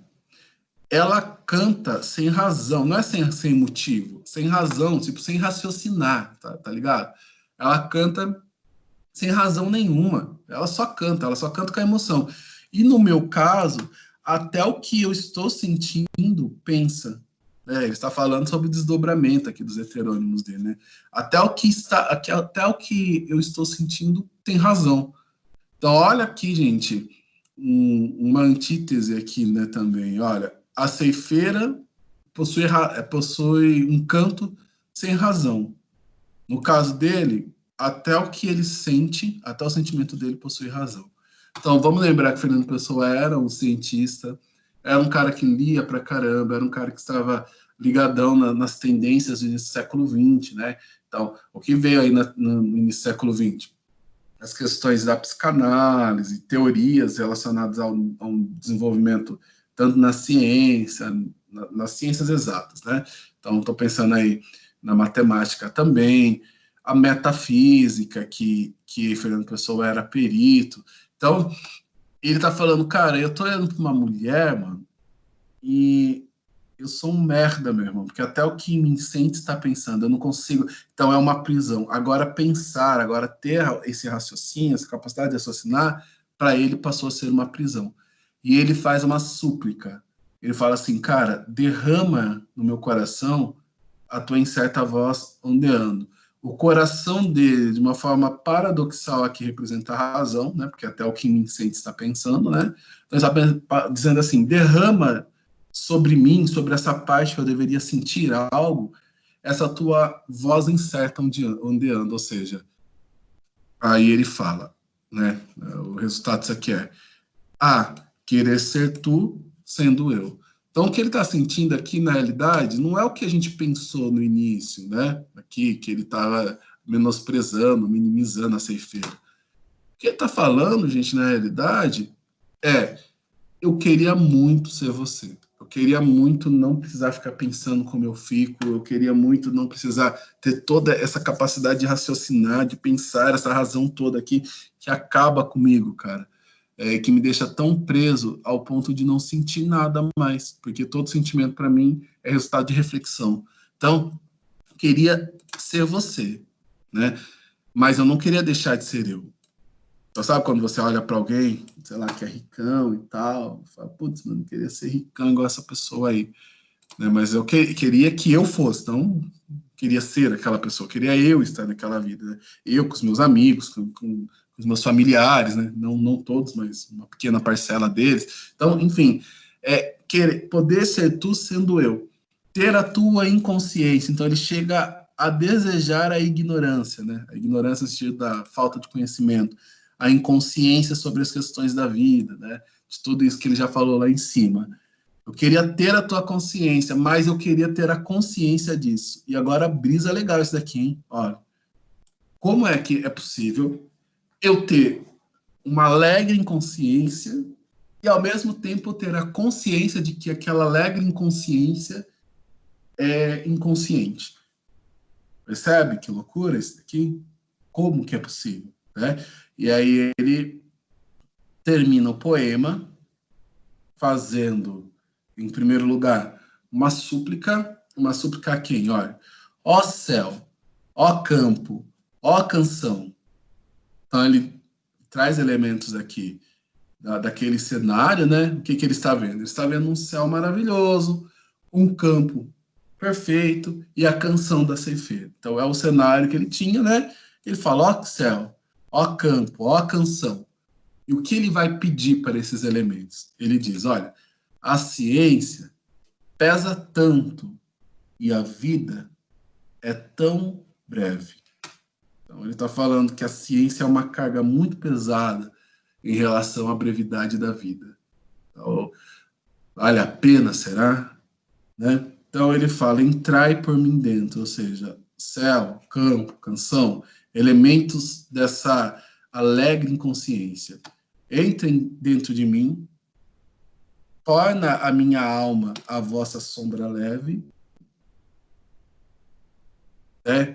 ela canta sem razão, não é sem motivo, sem razão, tipo, sem raciocinar, tá ligado? Ela canta sem razão nenhuma, ela só canta com a emoção. E no meu caso, até o que eu estou sentindo pensa. Ele está falando sobre o desdobramento aqui dos heterônimos dele, né? Até o que eu estou sentindo tem razão. Então, olha aqui, gente, uma antítese aqui, né, também. Olha, a ceifeira possui um canto sem razão. No caso dele, até o que ele sente, até o sentimento dele possui razão. Então, vamos lembrar que Fernando Pessoa era um cientista, era um cara que lia pra caramba, era um cara que estava ligadão nas tendências do início do século XX, né? Então, o que veio aí no início do século XX? As questões da psicanálise, teorias relacionadas ao desenvolvimento tanto na ciência, nas ciências exatas, né? Então, estou pensando aí na matemática também, a metafísica, que Fernando Pessoa era perito. Então, ele está falando, cara, eu estou olhando para uma mulher, mano, e eu sou um merda, meu irmão, porque até o que me sente está pensando, eu não consigo. Então é uma prisão. Agora pensar, agora ter esse raciocínio, essa capacidade de raciocinar, para ele passou a ser uma prisão. E ele faz uma súplica. Ele fala assim, cara, derrama no meu coração a tua incerta voz ondeando. O coração dele, de uma forma paradoxal aqui, representa a razão, né? Porque até o que me sente está pensando, né? Então ele está dizendo assim, derrama sobre mim, sobre essa parte que eu deveria sentir algo, essa tua voz incerta ondeando, ou seja, aí ele fala, né, o resultado disso aqui é, querer ser tu sendo eu. Então, o que ele está sentindo aqui, na realidade, não é o que a gente pensou no início, né, aqui, que ele estava menosprezando, minimizando a ceifeira. O que ele está falando, gente, na realidade, eu queria muito ser você. Eu queria muito não precisar ficar pensando como eu fico. Eu queria muito não precisar ter toda essa capacidade de raciocinar, de pensar, essa razão toda aqui que acaba comigo, cara. Que me deixa tão preso ao ponto de não sentir nada mais. Porque todo sentimento, para mim, é resultado de reflexão. Então, eu queria ser você, né? Mas eu não queria deixar de ser eu. Então, sabe quando você olha para alguém, sei lá, que é ricão e tal, fala, putz, mano, eu queria ser ricão igual essa pessoa aí, né? Mas eu queria que eu fosse, não queria ser aquela pessoa, queria eu estar naquela vida, né? Eu com os meus amigos, com os meus familiares, né? Não todos, mas uma pequena parcela deles. Então, enfim, poder ser tu sendo eu, ter a tua inconsciência. Então, ele chega a desejar a ignorância, né? A ignorância no sentido da falta de conhecimento, a inconsciência sobre as questões da vida, né? De tudo isso que ele já falou lá em cima. Eu queria ter a tua consciência, mas eu queria ter a consciência disso. E agora, brisa legal isso daqui, hein? Olha, como é que é possível eu ter uma alegre inconsciência e, ao mesmo tempo, ter a consciência de que aquela alegre inconsciência é inconsciente? Percebe que loucura isso daqui? Como que é possível, né? E aí ele termina o poema fazendo, em primeiro lugar, uma súplica a quem? Olha, ó céu, ó campo, ó canção. Então ele traz elementos aqui daquele cenário, né? O que ele está vendo? Ele está vendo um céu maravilhoso, um campo perfeito e a canção da ceifeira. Então é o cenário que ele tinha, né? Ele fala, ó céu, ó campo, ó canção. E o que ele vai pedir para esses elementos? Ele diz, olha, a ciência pesa tanto e a vida é tão breve. Então ele está falando que a ciência é uma carga muito pesada em relação à brevidade da vida. Então, vale a pena, será? Né? Então ele fala, entrai por mim dentro, ou seja, céu, campo, canção, elementos dessa alegre inconsciência. Entrem dentro de mim, torna a minha alma a vossa sombra leve,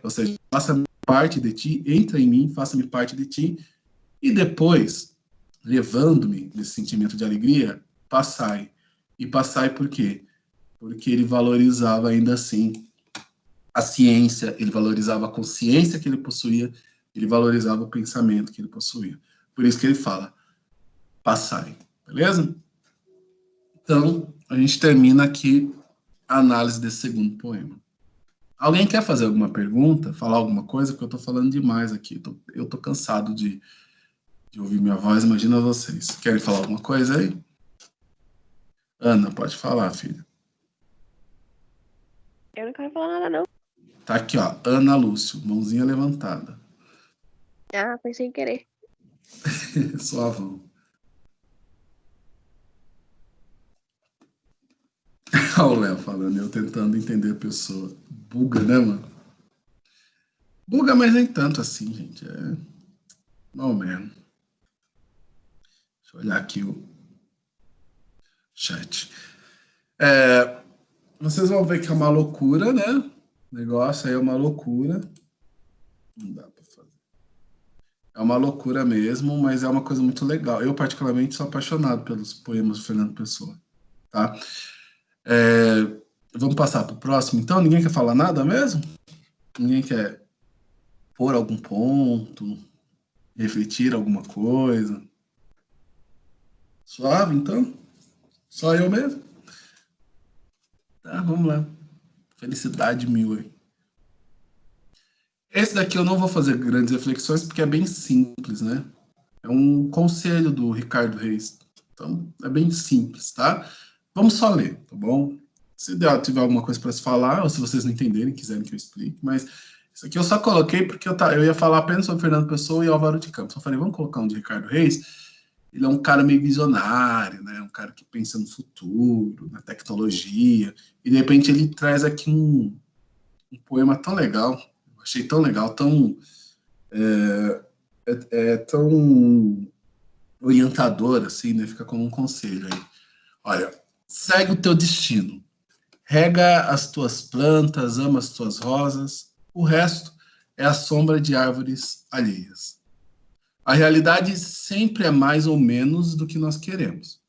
ou seja, faça-me parte de ti, entra em mim, faça-me parte de ti, e depois, levando-me nesse sentimento de alegria, passai. E passai por quê? Porque ele valorizava ainda assim a ciência, ele valorizava a consciência que ele possuía, ele valorizava o pensamento que ele possuía. Por isso que ele fala, passai, beleza? Então, a gente termina aqui a análise desse segundo poema. Alguém quer fazer alguma pergunta, falar alguma coisa? Porque eu estou falando demais aqui, eu estou cansado de ouvir minha voz, imagina vocês. Querem falar alguma coisa aí? Ana, pode falar, filha. Eu não quero falar nada, não. Tá aqui, ó, Ana Lúcio, mãozinha levantada. Ah, foi sem querer. Suavão. Olha o Léo falando, eu tentando entender a pessoa. Buga, né, mano? Buga, mas nem tanto assim, gente. É mal mesmo. Deixa eu olhar aqui o chat. Vocês vão ver que é uma loucura, né? O negócio aí é uma loucura. Não dá pra fazer. É uma loucura mesmo, mas é uma coisa muito legal. Eu, particularmente, sou apaixonado pelos poemas do Fernando Pessoa. Tá? Vamos passar para o próximo, então? Ninguém quer falar nada mesmo? Ninguém quer pôr algum ponto, refletir alguma coisa? Suave, então? Só eu mesmo? Tá, vamos lá. Felicidade mil aí. Esse daqui eu não vou fazer grandes reflexões, porque é bem simples, né? É um conselho do Ricardo Reis. Então, é bem simples, tá? Vamos só ler, tá bom? Se tiver alguma coisa para se falar, ou se vocês não entenderem, quiserem que eu explique, mas isso aqui eu só coloquei porque eu ia falar apenas sobre Fernando Pessoa e Álvaro de Campos. Eu falei, vamos colocar um de Ricardo Reis. Ele é um cara meio visionário, né? Um cara que pensa no futuro, na tecnologia, e de repente ele traz aqui um poema tão legal, eu achei tão legal, tão tão orientador, assim, né? Fica como um conselho aí. Olha, segue o teu destino, rega as tuas plantas, ama as tuas rosas, o resto é a sombra de árvores alheias. A realidade sempre é mais ou menos do que nós queremos.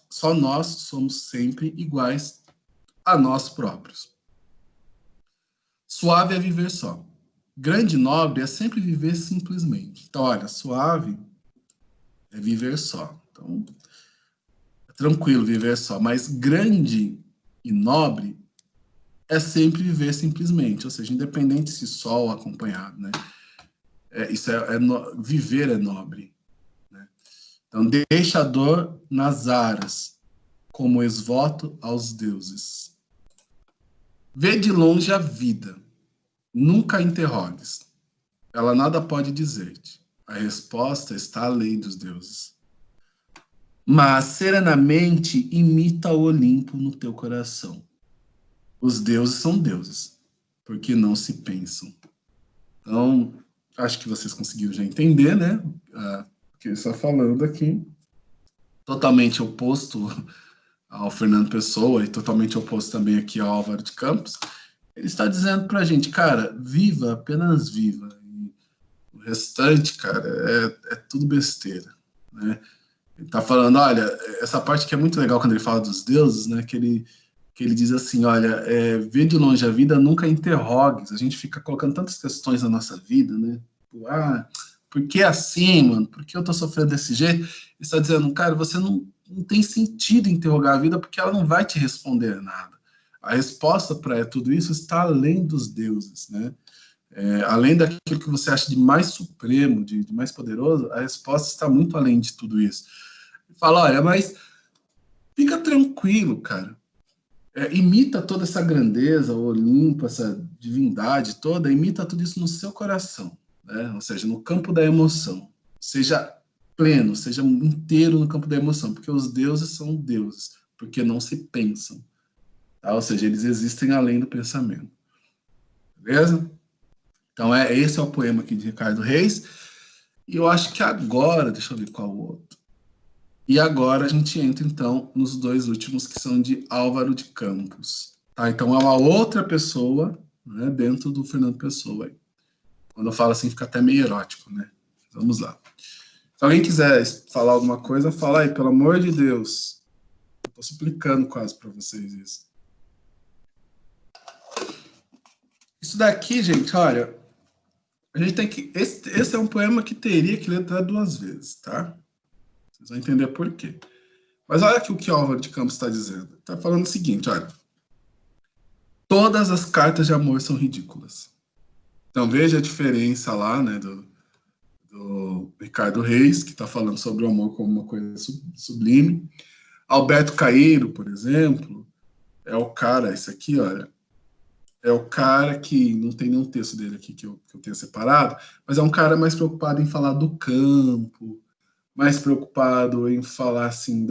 Só nós somos sempre iguais a nós próprios. Suave é viver só. Grande e nobre é sempre viver simplesmente. Então, olha, suave é viver só. Então, é tranquilo viver só. Mas grande e nobre é sempre viver simplesmente. Ou seja, independente se só ou acompanhado, né? Viver é nobre. Né? Então, deixa a dor nas aras, como exvoto aos deuses. Vê de longe a vida, nunca a interrogues. Ela nada pode dizer-te. A resposta está além dos deuses. Mas, serenamente, imita o Olimpo no teu coração. Os deuses são deuses, porque não se pensam. Então, acho que vocês conseguiram já entender, né? O que ele está falando aqui. Totalmente oposto ao Fernando Pessoa e totalmente oposto também aqui ao Álvaro de Campos. Ele está dizendo para a gente, cara, viva, apenas viva. E o restante, cara, é tudo besteira, né? Ele está falando, olha, essa parte que é muito legal quando ele fala dos deuses, né? Que ele diz assim, olha, vê de longe a vida, nunca interrogues. A gente fica colocando tantas questões na nossa vida, né? Tipo, por que assim, mano? Por que eu tô sofrendo desse jeito? Ele está dizendo, cara, você não tem sentido interrogar a vida porque ela não vai te responder nada. A resposta para tudo isso está além dos deuses, né? Além daquilo que você acha de mais supremo, de mais poderoso, a resposta está muito além de tudo isso. Ele fala, olha, mas fica tranquilo, cara. Imita toda essa grandeza, o Olimpo, essa divindade toda, imita tudo isso no seu coração, né? Ou seja, no campo da emoção. Seja pleno, seja inteiro no campo da emoção, porque os deuses são deuses, porque não se pensam. tá? Ou seja, eles existem além do pensamento. Beleza? Então, esse é o poema aqui de Ricardo Reis. E eu acho que agora, deixa eu ver qual o outro. E agora a gente entra, então, nos dois últimos, que são de Álvaro de Campos. Tá? Então, é uma outra pessoa, né, dentro do Fernando Pessoa. Aí. Quando eu falo assim, fica até meio erótico, né? Vamos lá. Se alguém quiser falar alguma coisa, fala aí, pelo amor de Deus. Estou suplicando quase para vocês isso. Isso daqui, gente, olha, a gente tem que... Esse é um poema que teria que ler até 2 vezes, tá? Vocês vão entender por quê. Mas olha aqui o que Álvaro de Campos está dizendo. Está falando o seguinte, olha. Todas as cartas de amor são ridículas. Então veja a diferença lá, né, do Ricardo Reis, que está falando sobre o amor como uma coisa sublime. Alberto Caeiro, por exemplo, é o cara, esse aqui, olha, é o cara que, não tem nenhum texto dele aqui que eu tenha separado, mas é um cara mais preocupado em falar do campo, mais preocupado em falar, assim,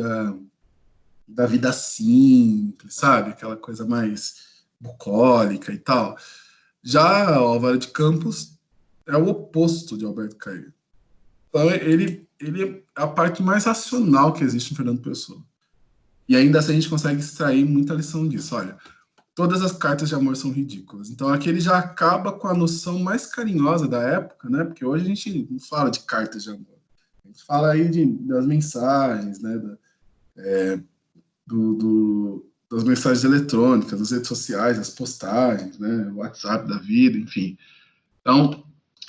da vida simples, sabe? Aquela coisa mais bucólica e tal. Já Álvaro de Campos é o oposto de Alberto Caeiro. Então, ele é a parte mais racional que existe no Fernando Pessoa. E ainda assim a gente consegue extrair muita lição disso. Olha, todas as cartas de amor são ridículas. Então, aqui ele já acaba com a noção mais carinhosa da época, né? Porque hoje a gente não fala de cartas de amor. A gente fala aí das mensagens, né? Das mensagens eletrônicas, das redes sociais, das postagens, né? O WhatsApp da vida, enfim. Então,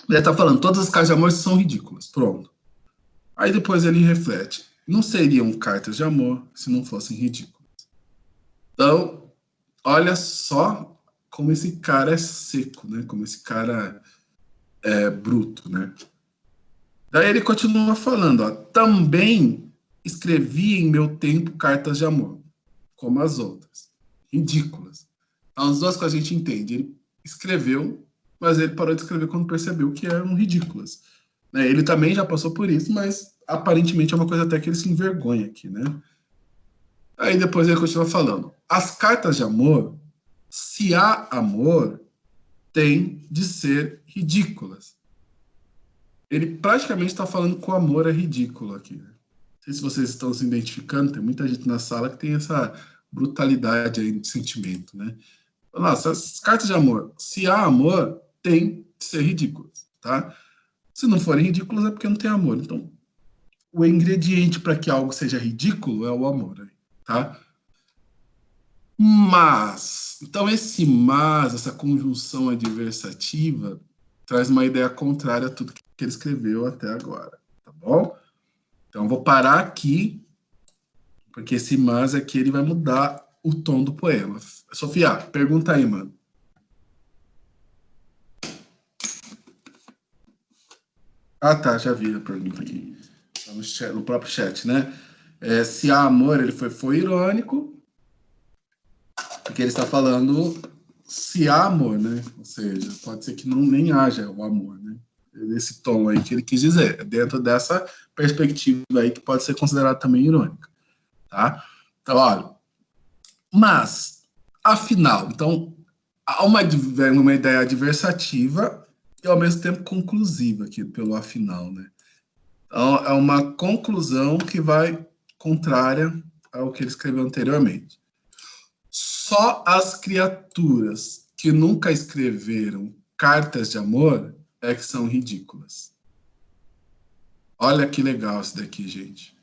ele está falando, todas as cartas de amor são ridículas. Pronto. Aí depois ele reflete. Não seriam cartas de amor se não fossem ridículas. Então, olha só como esse cara é seco, né? Como esse cara é bruto, né? Daí ele continua falando, ó, também escrevi em meu tempo cartas de amor, como as outras. Ridículas. Então, as duas coisas a gente entende. Ele escreveu, mas ele parou de escrever quando percebeu que eram ridículas. Né? Ele também já passou por isso, mas aparentemente é uma coisa até que ele se envergonha aqui, né? Aí depois ele continua falando. As cartas de amor, se há amor, têm de ser ridículas. Ele praticamente está falando que o amor é ridículo aqui. Né? Não sei se vocês estão se identificando, tem muita gente na sala que tem essa brutalidade aí de sentimento, né? Nossa, as cartas de amor, se há amor, tem de ser ridículas, tá? Se não forem ridículas é porque não tem amor. Então, o ingrediente para que algo seja ridículo é o amor, tá? Mas, então esse mas, essa conjunção adversativa, traz uma ideia contrária a tudo que ele escreveu até agora, tá bom? Então, vou parar aqui, porque esse mas aqui ele vai mudar o tom do poema. Sofia, pergunta aí, mano. Ah, tá, já vi a pergunta aqui. No próprio chat, né? Se há amor, ele foi irônico, porque ele está falando se há amor, né? Ou seja, pode ser que nem haja o amor, né? Esse tom aí que ele quis dizer, dentro dessa perspectiva aí que pode ser considerada também irônica, tá? Então, olha, mas, afinal, então, há uma ideia adversativa e ao mesmo tempo conclusiva aqui pelo afinal, né? Então, é uma conclusão que vai contrária ao que ele escreveu anteriormente. Só as criaturas que nunca escreveram cartas de amor é que são ridículas. Olha que legal isso daqui, gente.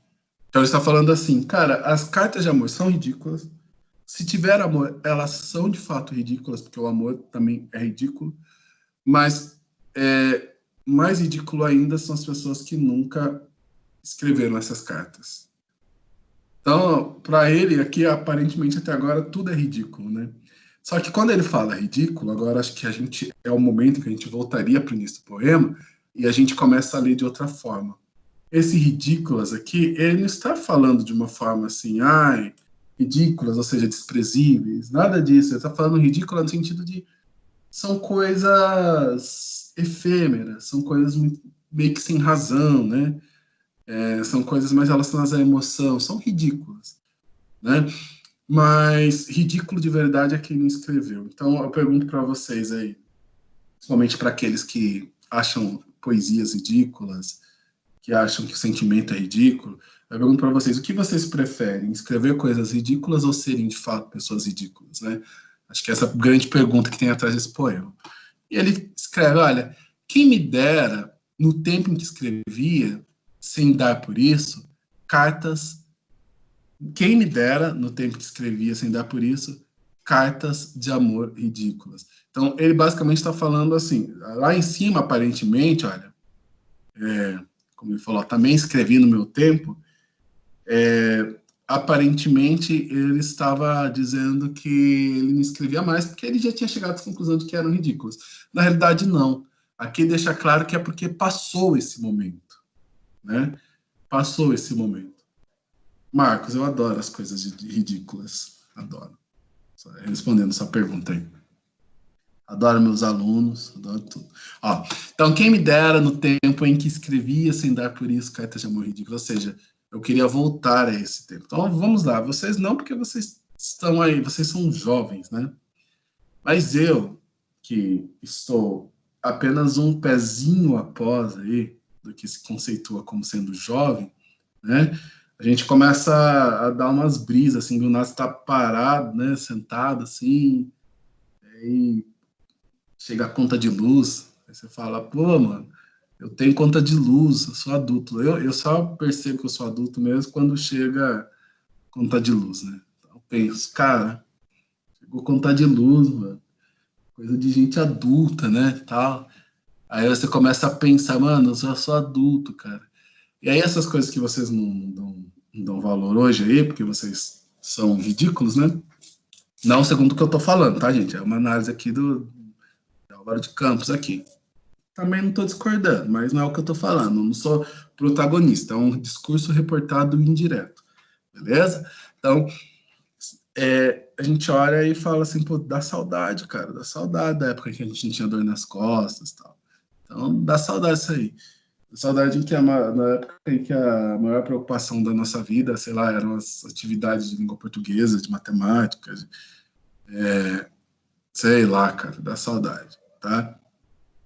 Então ele está falando assim, cara, as cartas de amor são ridículas. Se tiver amor, elas são de fato ridículas, porque o amor também é ridículo. Mas mais ridículo ainda são as pessoas que nunca escreveram essas cartas. Então, para ele, aqui, aparentemente, até agora, tudo é ridículo, né? Só que quando ele fala ridículo, agora acho que é o momento que a gente voltaria para o início do poema e a gente começa a ler de outra forma. Esse ridículas aqui, ele não está falando de uma forma assim, ridículas, ou seja, desprezíveis, nada disso. Ele está falando ridícula no sentido de são coisas efêmeras, são coisas meio que sem razão, né? São coisas mais relacionadas à emoção, são ridículas, né? Mas ridículo de verdade é quem não escreveu. Então eu pergunto para vocês aí, somente para aqueles que acham poesias ridículas, que acham que o sentimento é ridículo, eu pergunto para vocês, o que vocês preferem? Escrever coisas ridículas ou serem, de fato, pessoas ridículas, né? Acho que essa é a grande pergunta que tem atrás desse poema. E ele escreve, olha, quem me dera, no tempo em que escrevia, sem dar por isso, cartas... Quem me dera, no tempo que escrevia, sem dar por isso, cartas de amor ridículas. Então, ele basicamente está falando assim, lá em cima, aparentemente, olha, como ele falou, também escrevi no meu tempo, aparentemente ele estava dizendo que ele não escrevia mais porque ele já tinha chegado à conclusão de que eram ridículos. Na realidade, não. Aqui deixa claro que é porque passou esse momento, né? Passou esse momento. Marcos, eu adoro as coisas ridículas. Adoro. Respondendo sua pergunta aí. Adoro meus alunos, adoro tudo. Ó, então, quem me dera no tempo em que escrevia sem dar por isso cartas de amor ridículo, ou seja, eu queria voltar a esse tempo. Então, vamos lá. Vocês não, porque vocês estão aí, vocês são jovens, né? Mas eu, que estou apenas um pezinho após aí, do que se conceitua como sendo jovem, né? A gente começa a dar umas brisas, assim, do nada está parado, né? Sentado, assim, aí chega a conta de luz, aí você fala, pô, mano, eu tenho conta de luz, eu sou adulto. Eu só percebo que eu sou adulto mesmo quando chega conta de luz, né? Então eu penso, cara, chegou conta de luz, mano, coisa de gente adulta, né, tal. Aí você começa a pensar, mano, eu já sou adulto, cara. E aí essas coisas que vocês não dão valor hoje aí, porque vocês são ridículos, né? Não segundo o que eu tô falando, tá, gente? É uma análise aqui do Álvaro de Campos aqui. Também não estou discordando, mas não é o que eu estou falando. Eu não sou protagonista, é um discurso reportado indireto, beleza? Então, a gente olha e fala assim, pô, dá saudade, cara, dá saudade da época que a gente não tinha dor nas costas e tal. Então, dá saudade disso aí. Dá saudade em que na época em que a maior preocupação da nossa vida, sei lá, eram as atividades de língua portuguesa, de matemática, sei lá, cara, dá saudade, tá?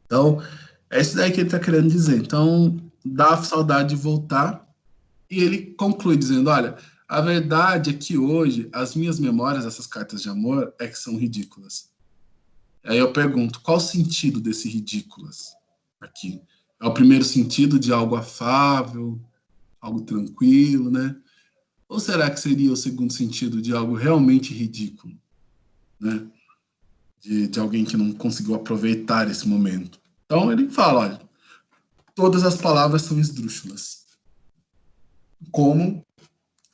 Então, é isso daí que ele está querendo dizer. Então, dá saudade de voltar. E ele conclui dizendo, olha, a verdade é que hoje as minhas memórias, essas cartas de amor, é que são ridículas. Aí eu pergunto, qual o sentido desse ridículas aqui? É o primeiro sentido de algo afável, algo tranquilo, né? Ou será que seria o segundo sentido de algo realmente ridículo, né? De alguém que não conseguiu aproveitar esse momento. Então ele fala, olha, todas as palavras são esdrúxulas. Como?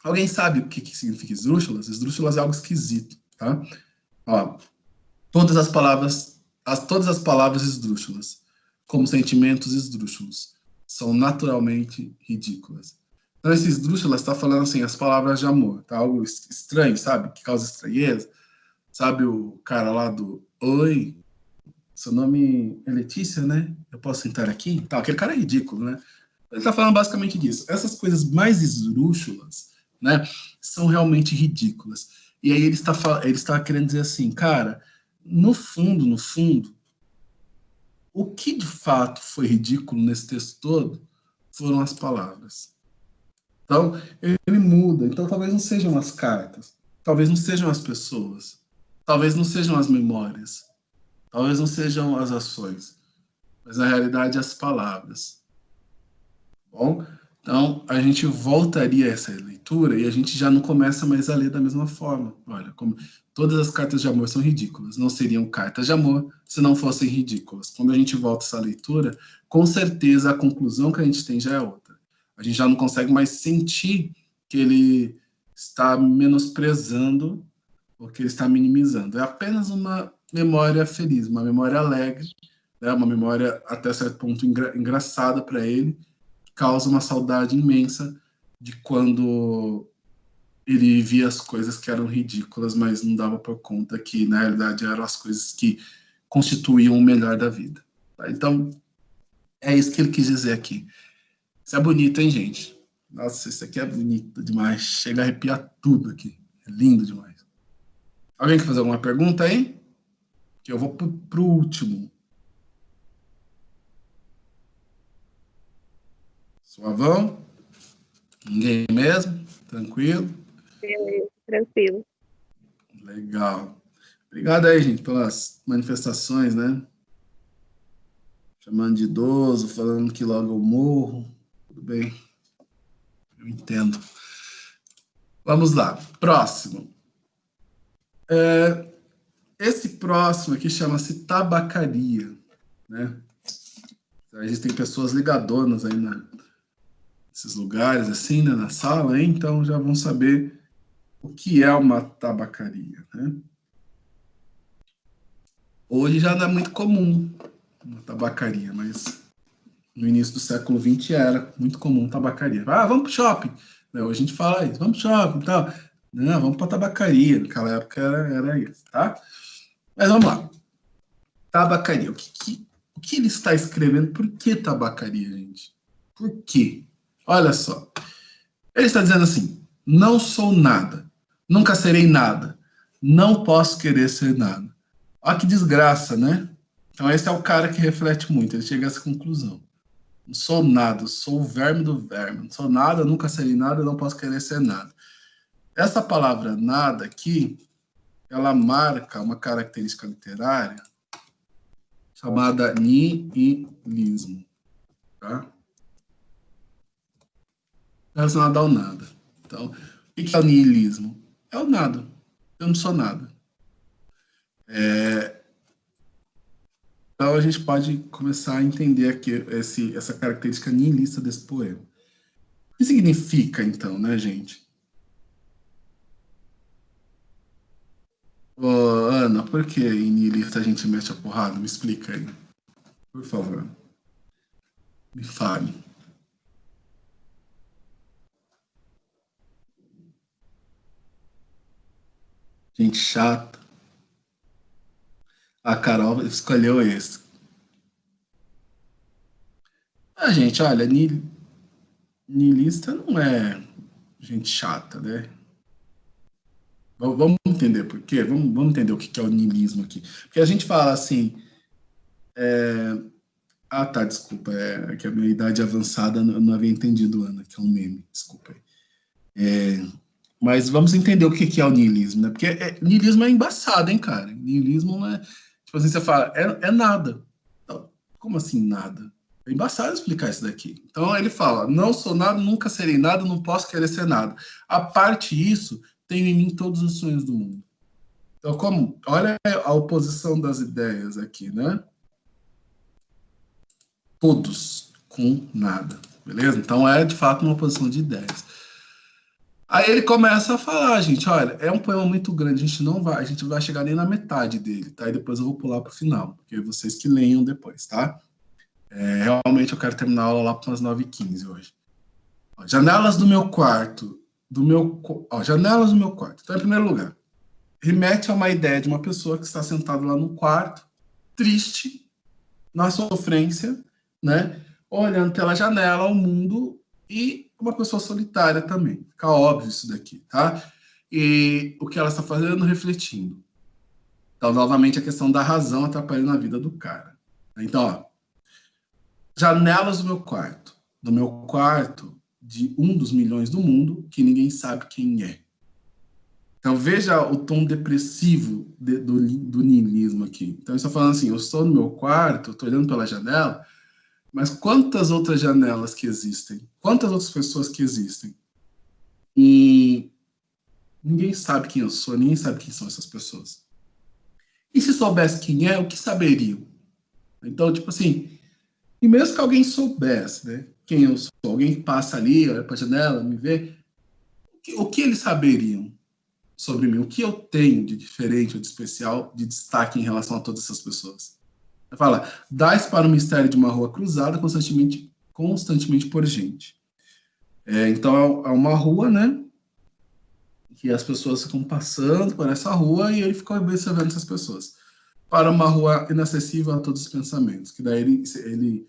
Alguém sabe o que significa esdrúxulas? Esdrúxulas é algo esquisito, tá? Ó, todas as palavras esdrúxulas, como sentimentos esdrúxulos, são naturalmente ridículas. Então, esse esdrúxulas está falando assim, as palavras de amor, tá? Algo estranho, sabe? Que causa estranheza. Sabe o cara lá do Oi, seu nome é Letícia, né? Eu posso sentar aqui? Tá, aquele cara é ridículo, né? Ele está falando basicamente disso. Essas coisas mais esdrúxulas, né, são realmente ridículas. E aí ele está querendo dizer assim, cara, no fundo, o que de fato foi ridículo nesse texto todo foram as palavras. Então, ele muda. Então, talvez não sejam as cartas, talvez não sejam as pessoas, talvez não sejam as memórias, talvez não sejam as ações, mas na realidade as palavras. Bom, então a gente voltaria a essa leitura e a gente já não começa mais a ler da mesma forma. Olha, como todas as cartas de amor são ridículas, não seriam cartas de amor se não fossem ridículas. Quando a gente volta essa leitura, com certeza a conclusão que a gente tem já é outra. A gente já não consegue mais sentir que ele está menosprezando ou que ele está minimizando. É apenas uma memória feliz, uma memória alegre, né? Uma memória até certo ponto engraçada para ele, causa uma saudade imensa de quando ele via as coisas que eram ridículas, mas não dava por conta que, na realidade, eram as coisas que constituíam o melhor da vida. Tá? Então, é isso que ele quis dizer aqui. Isso é bonito, hein, gente? Nossa, isso aqui é bonito demais. Chega a arrepiar tudo aqui. É lindo demais. Alguém quer fazer alguma pergunta aí? Que eu vou pro último. Suavão? Ninguém mesmo? Tranquilo? Beleza, tranquilo. Legal. Obrigado aí, gente, pelas manifestações, né? Chamando de idoso, falando que logo eu morro. Tudo bem, eu entendo. Vamos lá, próximo. Esse próximo aqui chama-se tabacaria, né? Existem pessoas ligadonas aí nesses lugares, assim, né, na sala, hein? Então já vão saber o que é uma tabacaria, né? Hoje já não é muito comum uma tabacaria, mas no início do século XX era muito comum tabacaria. Ah, vamos pro shopping. Né, hoje a gente fala isso, vamos pro shopping e tal. Não, vamos pra tabacaria. Naquela época era isso, tá? Mas vamos lá. Tabacaria. O que ele está escrevendo? Por que tabacaria, gente? Por quê? Olha só. Ele está dizendo assim: não sou nada, nunca serei nada, não posso querer ser nada. Olha que desgraça, né? Então, esse é o cara que reflete muito, ele chega a essa conclusão. Não sou nada, sou o verme do verme. Não sou nada, nunca serei nada, não posso querer ser nada. Essa palavra nada aqui, ela marca uma característica literária chamada niilismo. Tá? Relacionado ao nada. Então, o que é o niilismo? É o nada. Eu não sou nada. Então, a gente pode começar a entender aqui essa característica nihilista desse poema. O que significa, então, né, gente? Ô, Ana, por que em nihilista a gente mete a porrada? Me explica aí, por favor. Me fale. Gente chata. A Carol escolheu esse. Ah, gente, olha, nihilista não é gente chata, né? Vamos entender por quê? Vamos entender o que é o niilismo aqui. Porque a gente fala assim. Ah, tá, desculpa. É que a minha idade avançada eu não havia entendido, Ana, que é um meme. Desculpa aí. Mas vamos entender o que é o niilismo, né? Porque niilismo é embaçado, hein, cara? Niilismo não é. Tipo assim, você fala, é nada. Então, como assim nada? É embaçado explicar isso daqui. Então ele fala: não sou nada, nunca serei nada, não posso querer ser nada. A parte disso, tenho em mim todos os sonhos do mundo. Então, olha a oposição das ideias aqui, né? Todos com nada, beleza? Então é de fato uma oposição de ideias. Aí ele começa a falar, gente, olha, é um poema muito grande, a gente não vai chegar nem na metade dele, tá? E depois eu vou pular pro final, porque vocês que leiam depois, tá? Realmente eu quero terminar a aula lá para umas 9h15 hoje. Ó, janelas do meu quarto, janelas do meu quarto. Então, em primeiro lugar, remete a uma ideia de uma pessoa que está sentada lá no quarto, triste, na sofrência, né? Olhando pela janela ao mundo e uma pessoa solitária também. Fica óbvio isso daqui, tá? E o que ela está fazendo? Refletindo. Então, novamente, a questão da razão atrapalhando a vida do cara. Então, ó, janelas do meu quarto. Do meu quarto, de um dos milhões do mundo, que ninguém sabe quem é. Então, veja o tom depressivo do niilismo aqui. Então, ele está falando assim, eu estou no meu quarto, estou olhando pela janela, mas quantas outras janelas que existem? Quantas outras pessoas que existem? E ninguém sabe quem eu sou, ninguém sabe quem são essas pessoas. E se soubesse quem é, o que saberiam? Então, tipo assim, e mesmo que alguém soubesse, né, quem eu sou, alguém que passa ali, olha para a janela, me vê, o que eles saberiam sobre mim? O que eu tenho de diferente ou de especial, de destaque em relação a todas essas pessoas? Fala, dás para o mistério de uma rua cruzada constantemente por gente. Então, é uma rua, né? Que as pessoas ficam passando por essa rua e ele fica observando essas pessoas. Para uma rua inacessível a todos os pensamentos. Que daí ele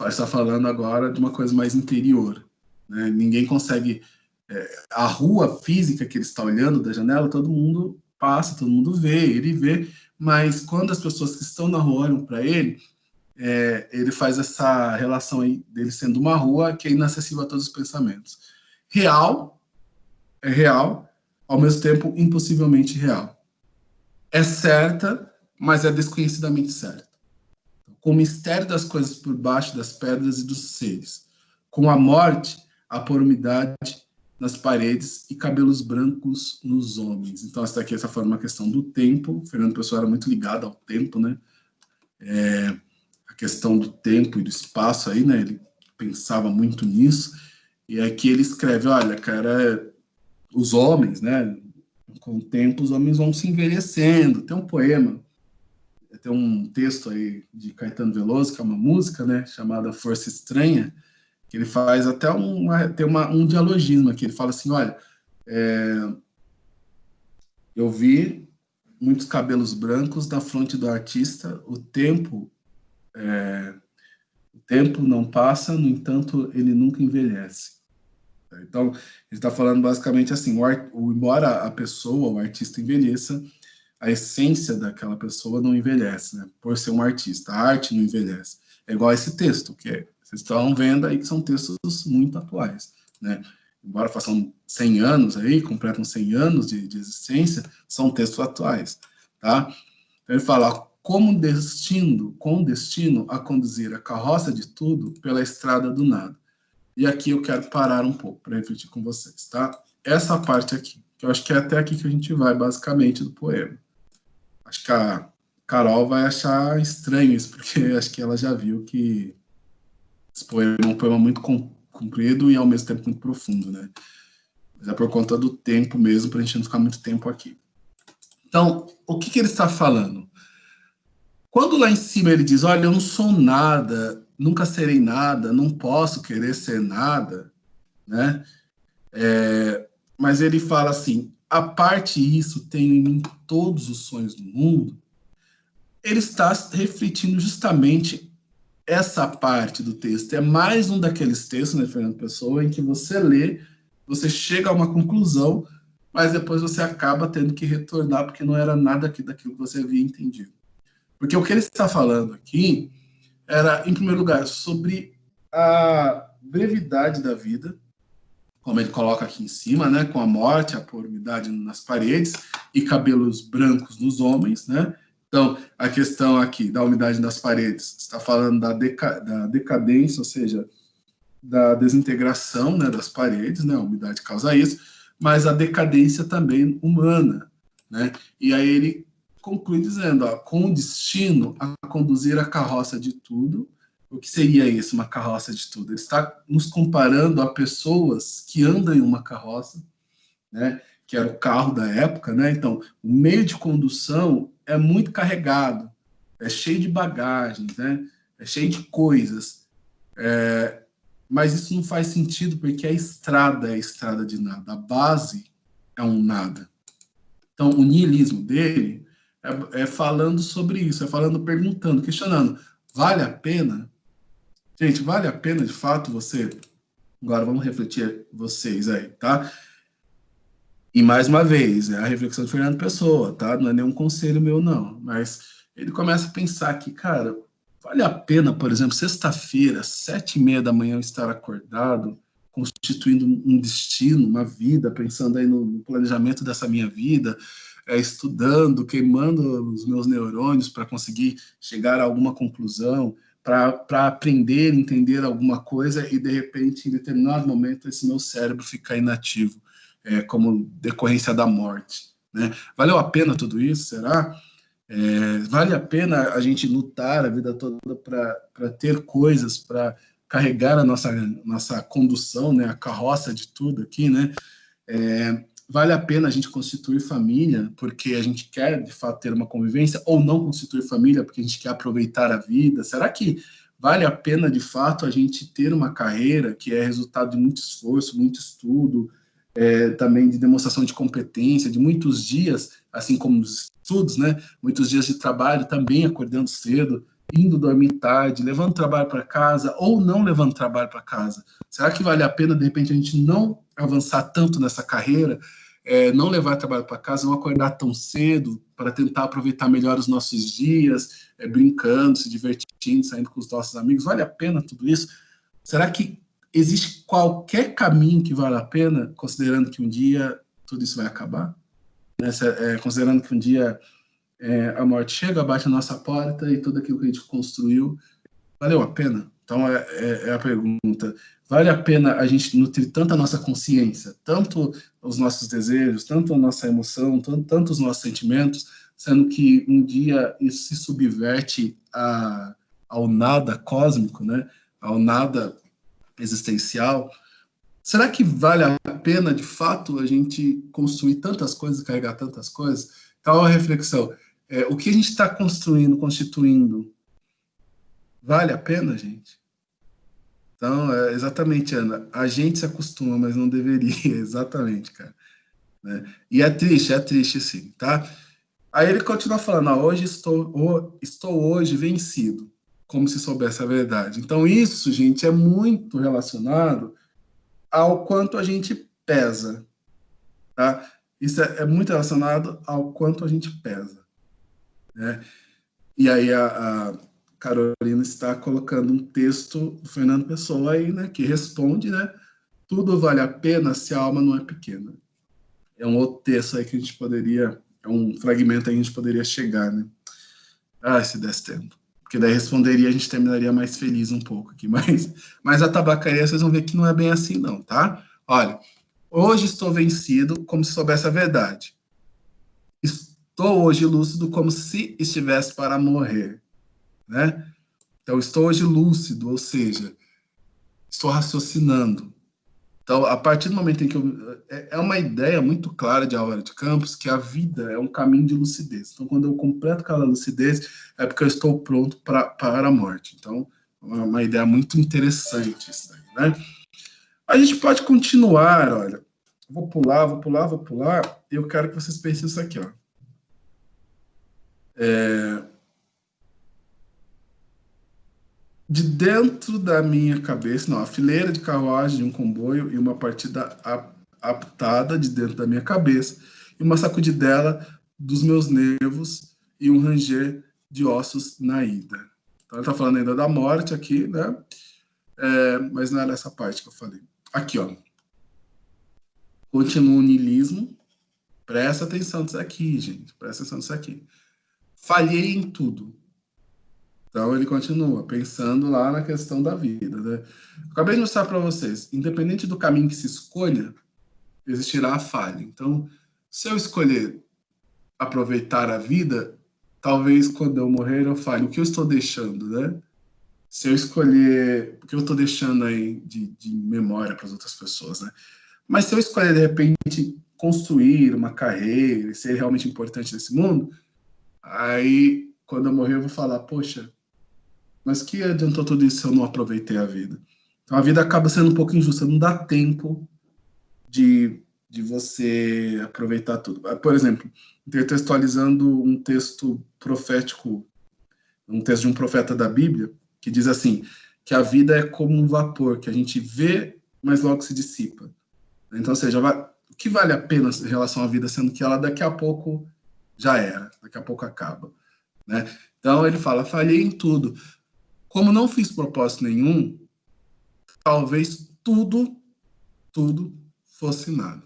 está falando agora de uma coisa mais interior. Né? Ninguém consegue... a rua física que ele está olhando da janela, todo mundo passa, todo mundo vê, ele vê, mas quando as pessoas que estão na rua olham para ele, ele faz essa relação aí dele sendo uma rua que é inacessível a todos os pensamentos. Real, é real, ao mesmo tempo impossivelmente real. É certa, mas é desconhecidamente certa. Com o mistério das coisas por baixo das pedras e dos seres. Com a morte, a porumidade nas paredes e cabelos brancos nos homens. Então, essa foi uma questão do tempo. O Fernando Pessoa era muito ligado ao tempo, né? A questão do tempo e do espaço aí, né? Ele pensava muito nisso. E aqui ele escreve, olha, cara, os homens, né? Com o tempo, os homens vão se envelhecendo. Tem um poema, tem um texto aí de Caetano Veloso, que é uma música, né? Chamada Força Estranha, que ele faz até um dialogismo aqui. Ele fala assim, olha, eu vi muitos cabelos brancos na fronte do artista, o tempo não passa, no entanto, ele nunca envelhece. Então, ele está falando basicamente assim, embora a pessoa, o artista envelheça, a essência daquela pessoa não envelhece, né? Por ser um artista, a arte não envelhece. É igual a esse texto, que vocês estão vendo aí que são textos muito atuais, né? Embora façam 100 anos aí, completam 100 anos de existência, são textos atuais, tá? Então ele fala, com destino a conduzir a carroça de tudo pela estrada do nada. E aqui eu quero parar um pouco para refletir com vocês, tá? Essa parte aqui, que eu acho que é até aqui que a gente vai, basicamente, do poema. Acho que a Carol vai achar estranho isso, porque acho que ela já viu que esse poema é um poema muito comprido e, ao mesmo tempo, muito profundo, né? Mas é por conta do tempo mesmo, para a gente não ficar muito tempo aqui. Então, o que ele está falando? Quando lá em cima ele diz, olha, eu não sou nada, nunca serei nada, não posso querer ser nada, né? Mas ele fala assim, a parte isso tenho em mim todos os sonhos do mundo, ele está refletindo justamente essa parte do texto. É mais um daqueles textos, né, Fernando Pessoa, em que você lê, você chega a uma conclusão, mas depois você acaba tendo que retornar, porque não era nada daquilo que você havia entendido. Porque o que ele está falando aqui era, em primeiro lugar, sobre a brevidade da vida, como ele coloca aqui em cima, né, com a morte, a porumidade nas paredes e cabelos brancos nos homens, né? Então, a questão aqui da umidade nas paredes está falando da decadência, ou seja, da desintegração, né, das paredes, né? A umidade causa isso, mas a decadência também humana, né? E aí ele conclui dizendo, ó, com o destino a conduzir a carroça de tudo. O que seria isso, uma carroça de tudo? Ele está nos comparando a pessoas que andam em uma carroça, né, que era o carro da época, né? Então, o meio de condução é muito carregado, é cheio de bagagens, né? É cheio de coisas. Mas isso não faz sentido porque a estrada é a estrada de nada, a base é um nada. Então, o niilismo dele é falando sobre isso, é falando, perguntando, questionando, vale a pena? Gente, vale a pena, de fato, você... Agora, vamos refletir vocês aí, tá? E, mais uma vez, é a reflexão de Fernando Pessoa, tá? Não é nenhum conselho meu, não. Mas ele começa a pensar que, cara, vale a pena, por exemplo, sexta-feira, 7h30 da manhã, eu estar acordado, constituindo um destino, uma vida, pensando aí no planejamento dessa minha vida, estudando, queimando os meus neurônios para conseguir chegar a alguma conclusão, para aprender, entender alguma coisa e, de repente, em determinado momento, esse meu cérebro ficar inativo, como decorrência da morte, né? Valeu a pena tudo isso, será? Vale a pena a gente lutar a vida toda para ter coisas, para carregar a nossa condução, né? A carroça de tudo aqui, né? Vale a pena a gente constituir família porque a gente quer, de fato, ter uma convivência, ou não constituir família porque a gente quer aproveitar a vida? Será que vale a pena, de fato, a gente ter uma carreira que é resultado de muito esforço, muito estudo, também de demonstração de competência, de muitos dias, assim como os estudos, né? Muitos dias de trabalho, também acordando cedo, indo dormir tarde, levando trabalho para casa ou não levando trabalho para casa? Será que vale a pena, de repente, a gente não avançar tanto nessa carreira não levar trabalho para casa, não acordar tão cedo para tentar aproveitar melhor os nossos dias, brincando, se divertindo, saindo com os nossos amigos. Vale a pena tudo isso? Será que existe qualquer caminho que vale a pena, considerando que um dia tudo isso vai acabar? Né? Considerando que um dia a morte chega, bate na nossa porta e tudo aquilo que a gente construiu, valeu a pena? Então é a pergunta. Vale a pena a gente nutrir tanto a nossa consciência, tanto os nossos desejos, tanto a nossa emoção, tanto os nossos sentimentos, sendo que um dia isso se subverte ao nada cósmico, né? Ao nada existencial? Será que vale a pena, de fato, a gente construir tantas coisas, carregar tantas coisas? Então, a reflexão. O que a gente está construindo, constituindo, vale a pena, gente? Então, exatamente, Ana. A gente se acostuma, mas não deveria. Exatamente, cara. Né? E é triste, sim, tá? Aí ele continua falando, hoje estou hoje vencido, como se soubesse a verdade. Então, isso, gente, é muito relacionado ao quanto a gente pesa, tá? Isso é muito relacionado ao quanto a gente pesa, né? E aí a Carolina está colocando um texto do Fernando Pessoa aí, né, que responde, né, tudo vale a pena se a alma não é pequena. É um outro texto aí que a gente poderia, é um fragmento aí que a gente poderia chegar, né? Se desse tempo. Porque daí responderia, a gente terminaria mais feliz um pouco aqui. Mas a tabacaria, vocês vão ver que não é bem assim, não, tá? Olha, hoje estou vencido como se soubesse a verdade. Estou hoje lúcido como se estivesse para morrer, né? Então, estou hoje lúcido, ou seja, estou raciocinando. Então, a partir do momento em que é uma ideia muito clara de Álvaro de Campos que a vida é um caminho de lucidez. Então, quando eu completo aquela lucidez, é porque eu estou pronto para a morte. Então, é uma ideia muito interessante isso daí, né? A gente pode continuar, olha. Vou pular. E eu quero que vocês pensem isso aqui, ó. De dentro da minha cabeça, a fileira de carruagem de um comboio e uma partida apitada de dentro da minha cabeça e uma sacudidela dos meus nervos e um ranger de ossos na ida. Então, ele está falando ainda da morte aqui, né? Mas não era essa parte que eu falei. Aqui, ó. Continua o niilismo. Presta atenção nisso aqui, gente. Presta atenção nisso aqui. Falhei em tudo. Então, ele continua pensando lá na questão da vida, né? Acabei de mostrar para vocês, independente do caminho que se escolha, existirá a falha. Então, se eu escolher aproveitar a vida, talvez quando eu morrer eu falhe. O que eu estou deixando, né? Se eu escolher, o que eu estou deixando aí de memória para as outras pessoas, né? Mas se eu escolher, de repente, construir uma carreira, ser realmente importante nesse mundo, aí, quando eu morrer, eu vou falar, poxa, mas que adiantou tudo isso se eu não aproveitei a vida? Então, a vida acaba sendo um pouco injusta, não dá tempo de você aproveitar tudo. Por exemplo, intertextualizando um texto profético, um texto de um profeta da Bíblia, que diz assim, que a vida é como um vapor, que a gente vê, mas logo se dissipa. Então, ou seja, o que vale a pena em relação à vida, sendo que ela daqui a pouco já era, daqui a pouco acaba, né? Então, ele fala, falhei em tudo. Como não fiz propósito nenhum, talvez tudo fosse nada.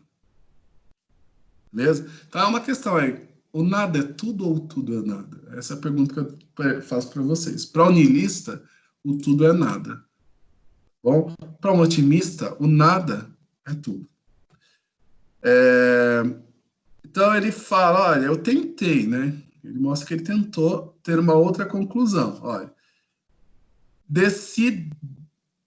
Beleza? Então é uma questão aí. O nada é tudo ou tudo é nada? Essa é a pergunta que eu faço para vocês. Para o niilista, o tudo é nada. Bom, para um otimista, o nada é tudo. Então ele fala, olha, eu tentei, né? Ele mostra que ele tentou ter uma outra conclusão. Olha,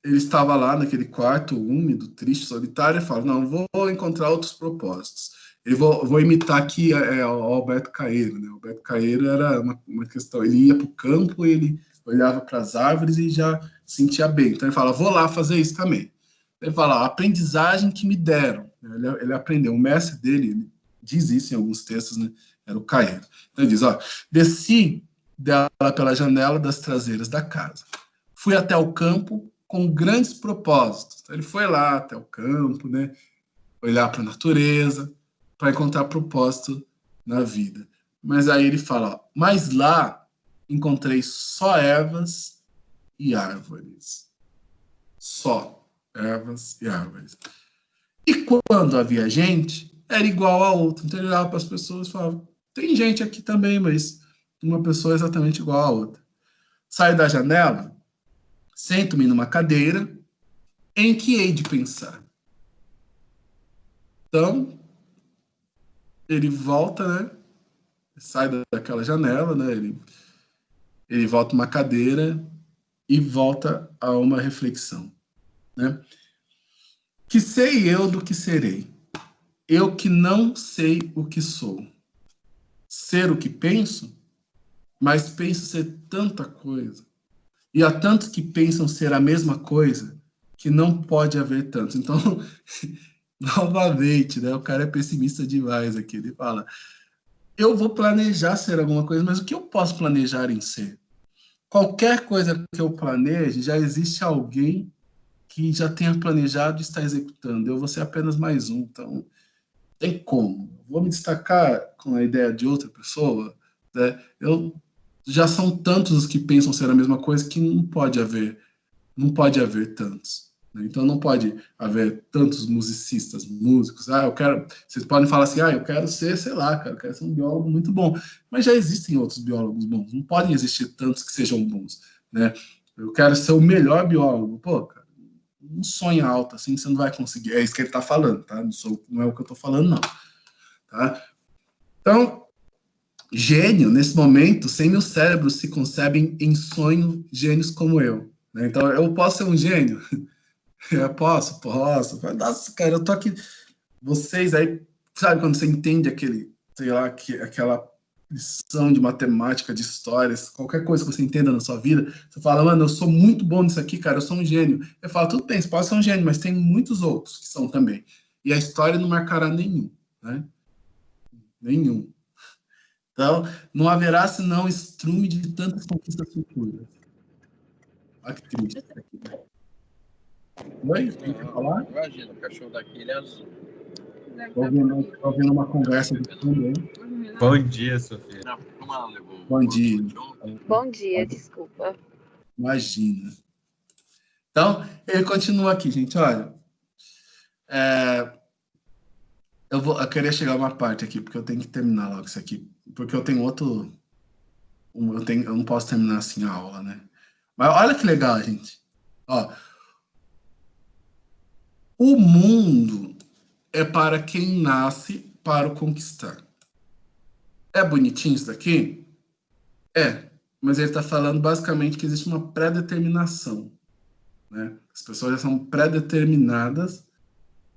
ele estava lá naquele quarto úmido, triste, solitário, e fala, não, vou encontrar outros propósitos. Vou imitar aqui o Alberto Caeiro, né? O Alberto Caeiro era uma questão, ele ia para o campo, ele olhava para as árvores e já sentia bem. Então ele fala, vou lá fazer isso também. Ele fala, a aprendizagem que me deram. Ele aprendeu, o mestre dele, ele diz isso em alguns textos, né? Era o Caeiro. Então ele diz, desci dela pela janela das traseiras da casa. Fui até o campo com grandes propósitos. Ele foi lá até o campo, né? Olhar para a natureza, para encontrar propósito na vida. Mas aí ele fala, ó, mas lá encontrei só ervas e árvores. Só ervas e árvores. E quando havia gente, era igual a outra. Então ele olhava para as pessoas e falava, tem gente aqui também, mas uma pessoa é exatamente igual a outra. Saio da janela, sento-me numa cadeira, em que hei de pensar? Então, ele volta, né? Sai daquela janela, né? Ele volta uma cadeira e volta a uma reflexão, né? Que sei eu do que serei? Eu que não sei o que sou. Ser o que penso? Mas penso ser tanta coisa. E há tantos que pensam ser a mesma coisa que não pode haver tantos. Então, novamente, né? O cara é pessimista demais aqui. Ele fala, eu vou planejar ser alguma coisa, mas o que eu posso planejar em ser? Qualquer coisa que eu planeje, já existe alguém que já tenha planejado e está executando. Eu vou ser apenas mais um. Então, tem como. Vou me destacar com a ideia de outra pessoa, né? Já são tantos os que pensam ser a mesma coisa que não pode haver tantos. Né? Então não pode haver tantos musicistas, músicos. Vocês podem falar assim, eu quero ser, sei lá, cara, eu quero ser um biólogo muito bom. Mas já existem outros biólogos bons. Não podem existir tantos que sejam bons. Né? Eu quero ser o melhor biólogo. Pô, cara, não sonha alto assim, você não vai conseguir. É isso que ele está falando, tá? Não é o que eu estou falando, não. Tá? Então, gênio, nesse momento, 100 mil cérebros se concebem em sonho gênios como eu. Né? Então, eu posso ser um gênio? Eu posso. Nossa, cara, eu tô aqui. Vocês aí, sabe quando você entende aquela lição de matemática, de histórias, qualquer coisa que você entenda na sua vida, você fala, mano, eu sou muito bom nisso aqui, cara, eu sou um gênio. Eu falo, tudo bem, você pode ser um gênio, mas tem muitos outros que são também. E a história não marcará nenhum, né? Nenhum. Então, não haverá senão estrume de tantas conquistas futuras. Olha que triste. Oi? Tem que falar? Imagina, o cachorro daqui ele é azul. Estou ouvindo uma conversa de fundo aí. Bom dia, Sofia. Não, como ela levou Bom dia. Bom dia, desculpa. Imagina. Então, ele continua aqui, gente. Olha, eu queria chegar a uma parte aqui, porque eu tenho que terminar logo isso aqui. Porque eu tenho outro... Eu não posso terminar assim a aula, né? Mas olha que legal, gente. Ó, o mundo é para quem nasce para o conquistar. É bonitinho isso daqui? É, mas ele está falando basicamente que existe uma pré-determinação. Né? As pessoas já são pré-determinadas,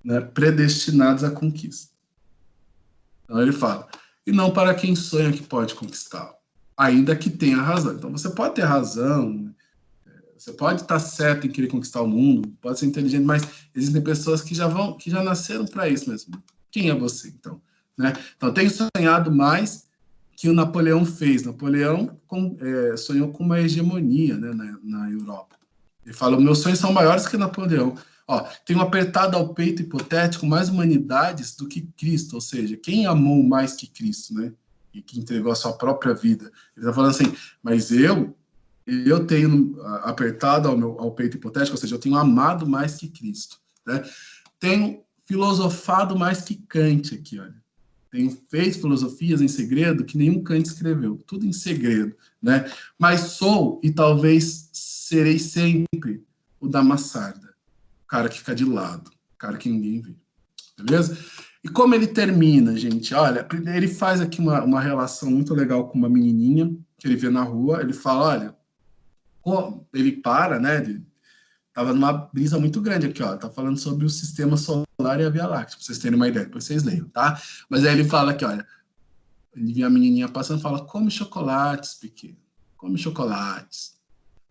né, predestinadas à conquista. Então ele fala, e não para quem sonha que pode conquistar, ainda que tenha razão. Então você pode ter razão, você pode estar certo em querer conquistar o mundo, pode ser inteligente, mas existem pessoas que já nasceram para isso mesmo. Quem é você, então? Né? Então, tenho sonhado mais que o Napoleão fez. Napoleão sonhou com uma hegemonia, né, na Europa. Ele fala, meus sonhos são maiores que Napoleão. Ó, tenho apertado ao peito hipotético mais humanidades do que Cristo, ou seja, quem amou mais que Cristo, né? E que entregou a sua própria vida. Ele está falando assim, mas eu tenho apertado ao peito hipotético, ou seja, eu tenho amado mais que Cristo. Né? Tenho filosofado mais que Kant aqui, olha. Tenho feito filosofias em segredo que nenhum Kant escreveu, tudo em segredo, né? Mas sou, e talvez serei sempre, o da maçarda, o cara que fica de lado, o cara que ninguém vê, beleza? E como ele termina, gente? Olha, ele faz aqui uma relação muito legal com uma menininha que ele vê na rua, ele fala, olha, ele para, né? Ele tava numa brisa muito grande aqui, ó. Tá falando sobre o sistema solar e a Via Láctea, pra vocês terem uma ideia, depois vocês leiam, tá? Mas aí ele fala aqui, olha, ele vê a menininha passando e fala, come chocolates, pequeno, come chocolates.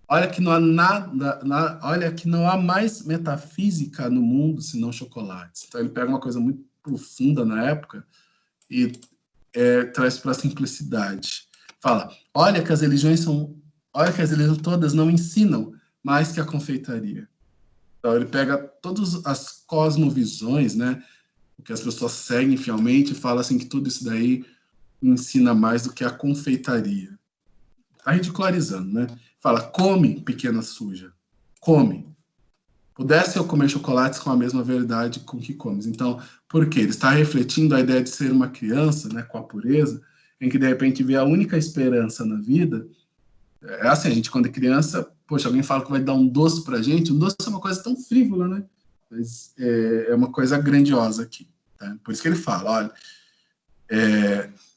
Olha que não há olha que não há mais metafísica no mundo senão chocolates. Então ele pega uma coisa muito profunda na época e traz para a simplicidade. Fala, olha que as religiões todas não ensinam mais que a confeitaria. Então ele pega todas as cosmovisões, né, o que as pessoas seguem fielmente, fala assim que tudo isso daí ensina mais do que a confeitaria. Está ridicularizando, né? Fala, come, pequena suja, come. Pudesse eu comer chocolates com a mesma verdade com que comes. Então, por quê? Ele está refletindo a ideia de ser uma criança, né, com a pureza, em que de repente vê a única esperança na vida. É assim, a gente quando é criança, poxa, alguém fala que vai dar um doce pra gente, um doce é uma coisa tão frívola, né? Mas é uma coisa grandiosa aqui. Tá? Por isso que ele fala, olha,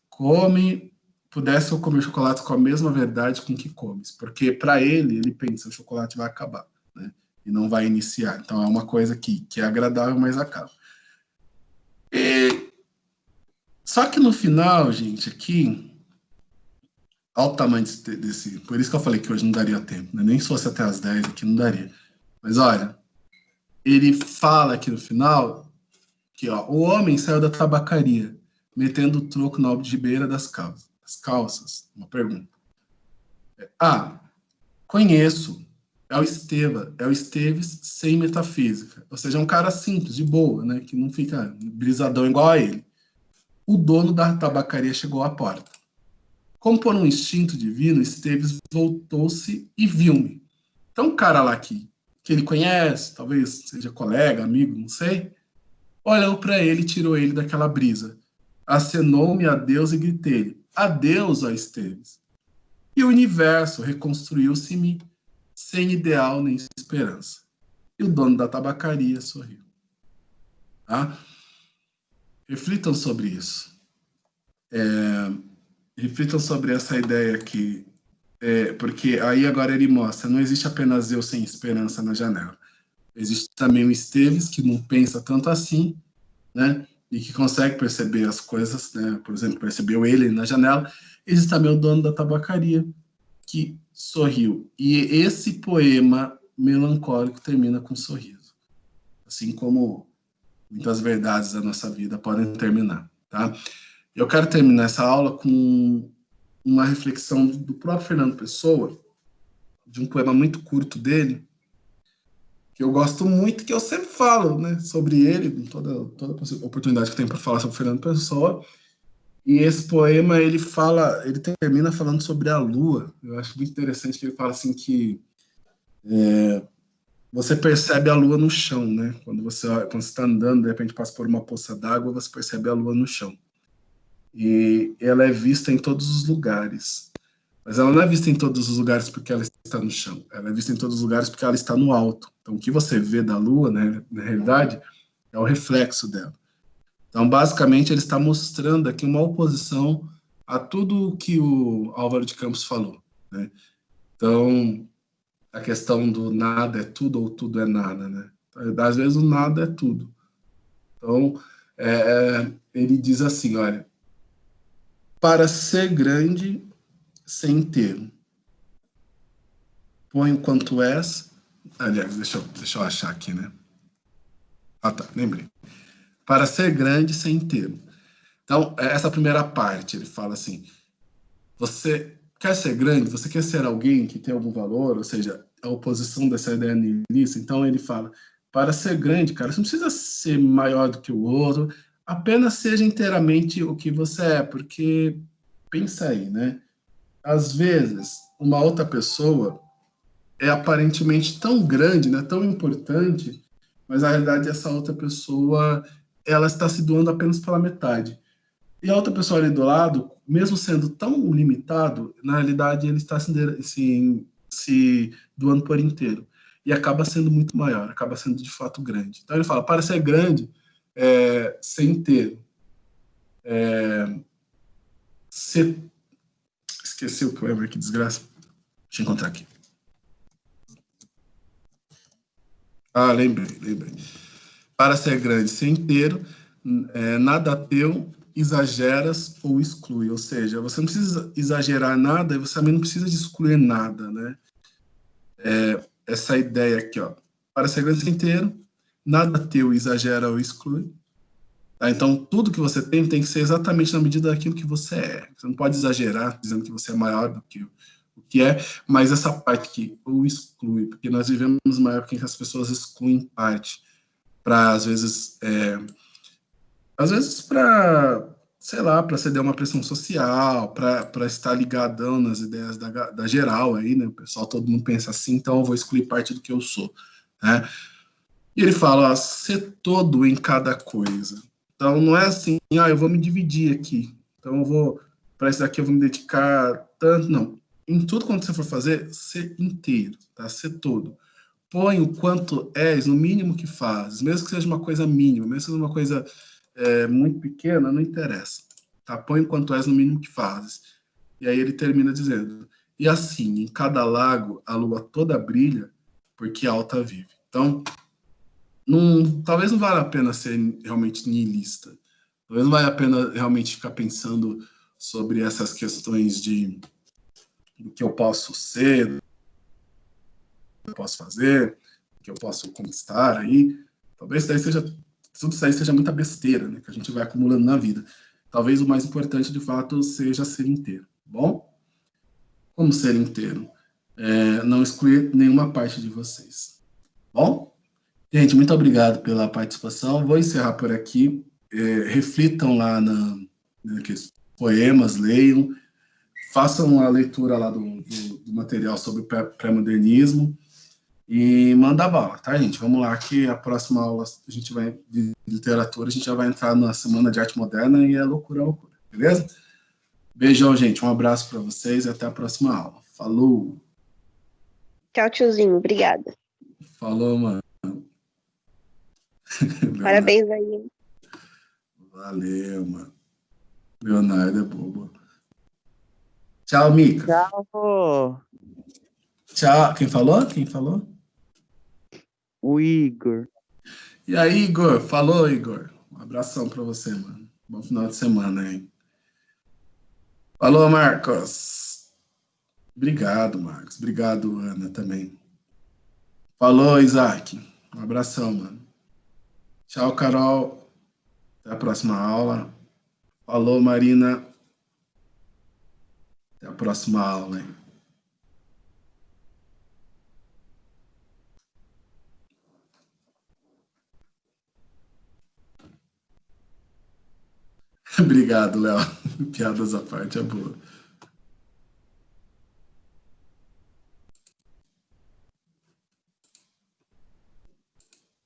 come, pudesse eu comer chocolate com a mesma verdade com que comes, porque para ele pensa, o chocolate vai acabar, né? E não vai iniciar. Então é uma coisa que é agradável, mas acaba. Só que no final, gente, aqui, olha o tamanho desse... Por isso que eu falei que hoje não daria tempo, né? Nem se fosse até as 10 aqui não daria. Mas olha, ele fala aqui no final que ó, o homem saiu da tabacaria, metendo o troco na algibeira das calças. Uma pergunta. Conheço. É o Esteves sem metafísica. Ou seja, é um cara simples, de boa, né? Que não fica brisadão igual a ele. O dono da tabacaria chegou à porta. Como por um instinto divino, Esteves voltou-se e viu-me. Então, um cara lá que ele conhece, talvez seja colega, amigo, não sei, olhou para ele e tirou ele daquela brisa. Acenou-me a Deus e gritei-lhe, adeus, ó Esteves. E o universo reconstruiu-se-me sem ideal nem esperança. E o dono da tabacaria sorriu. Tá? Reflitam sobre isso. Reflitam sobre essa ideia aqui, porque aí agora ele mostra, não existe apenas eu sem esperança na janela. Existe também o Esteves, que não pensa tanto assim, né? E que consegue perceber as coisas, né? Por exemplo, percebeu ele na janela. Existe também o dono da tabacaria, que sorriu. E esse poema melancólico termina com um sorriso. Assim como muitas verdades da nossa vida podem terminar, tá? Eu quero terminar essa aula com uma reflexão do próprio Fernando Pessoa, de um poema muito curto dele, que eu gosto muito, que eu sempre falo, né, sobre ele, toda oportunidade que eu tenho para falar sobre o Fernando Pessoa. E esse poema, ele termina falando sobre a lua. Eu acho muito interessante que ele fala assim que você percebe a lua no chão, né? Quando você está andando, de repente passa por uma poça d'água, você percebe a lua no chão. E ela é vista em todos os lugares. Mas ela não é vista em todos os lugares porque ela está no chão. Ela é vista em todos os lugares porque ela está no alto. Então, o que você vê da lua, né, na realidade, é o reflexo dela. Então, basicamente, ele está mostrando aqui uma oposição a tudo o que o Álvaro de Campos falou, né? Então, a questão do nada é tudo ou tudo é nada, né? Às vezes, o nada é tudo. Então, ele diz assim, olha, para ser grande sem ter, põe o quanto és... Aliás, deixa eu achar aqui, né? Ah, tá, lembrei. Para ser grande sem ter. Então, essa primeira parte, ele fala assim, você quer ser grande, você quer ser alguém que tem algum valor, ou seja, a oposição dessa ideia nihilista. Então, ele fala, para ser grande, cara, você não precisa ser maior do que o outro, apenas seja inteiramente o que você é, porque, pensa aí, né? Às vezes, uma outra pessoa é aparentemente tão grande, né, tão importante, mas na realidade essa outra pessoa, ela está se doando apenas pela metade. E a outra pessoa ali do lado, mesmo sendo tão limitado, na realidade ele está se doando por inteiro. E acaba sendo muito maior, acaba sendo de fato grande. Então ele fala, para ser grande, ser inteiro. Esqueci o poema, que desgraça. Deixa eu encontrar aqui. Lembrei. Para ser grande, ser inteiro, nada teu, exageras ou exclui. Ou seja, você não precisa exagerar nada e você também não precisa de excluir nada, né? Essa ideia aqui, ó. Para ser grande, ser inteiro, nada teu, exagera ou exclui. Tá? Então, tudo que você tem que ser exatamente na medida daquilo que você é. Você não pode exagerar dizendo que você é maior do que o que é, mas essa parte que o exclui, porque nós vivemos uma época em que as pessoas excluem parte para, às vezes, Às vezes para, sei lá, para ceder uma pressão social, para estar ligadão nas ideias da geral aí, né? O pessoal, todo mundo pensa assim, então eu vou excluir parte do que eu sou, né? E ele fala, ó, ser todo em cada coisa. Então não é assim, ah, eu vou me dividir aqui. Então eu vou, para isso daqui eu vou me dedicar tanto, não. Em tudo quanto você for fazer, ser inteiro, tá? Ser todo. Põe o quanto és no mínimo que fazes, mesmo que seja uma coisa mínima, mesmo que seja uma coisa muito pequena, não interessa. Tá? Põe o quanto és no mínimo que fazes. E aí ele termina dizendo, e assim, em cada lago a lua toda brilha, porque alta vive. Então, talvez não valha a pena ser realmente niilista. Talvez não valha a pena realmente ficar pensando sobre essas questões de do que eu posso ser, do que eu posso fazer, do que eu posso conquistar aí. Talvez tudo isso aí seja muita besteira, né, que a gente vai acumulando na vida. Talvez o mais importante, de fato, seja ser inteiro. Bom? Como ser inteiro? Não excluir nenhuma parte de vocês. Bom? Gente, muito obrigado pela participação. Vou encerrar por aqui. Reflitam lá naqueles poemas, leiam, façam a leitura lá do material sobre o pré-modernismo e manda bala, tá, gente? Vamos lá, que a próxima aula a gente vai de literatura, a gente já vai entrar na Semana de Arte Moderna e é loucura, loucura, beleza? Beijão, gente. Um abraço para vocês e até a próxima aula. Falou! Tchau, tiozinho. Obrigada. Falou, mano. Leonardo. Parabéns aí. Valeu, mano. Leonardo é bobo. Tchau, Mica. Tchau, Tchau. Quem falou? Quem falou? o Igor. E aí, Igor? Falou, Igor. Um abração pra você, mano. Bom final de semana, hein? Falou, Marcos. Obrigado, Marcos. Obrigado, Ana, também. Falou, Isaac. Um abração, mano. Tchau, Carol. Até a próxima aula. Falou, Marina. Até a próxima aula, hein? Obrigado, Léo. Piadas à parte é boa.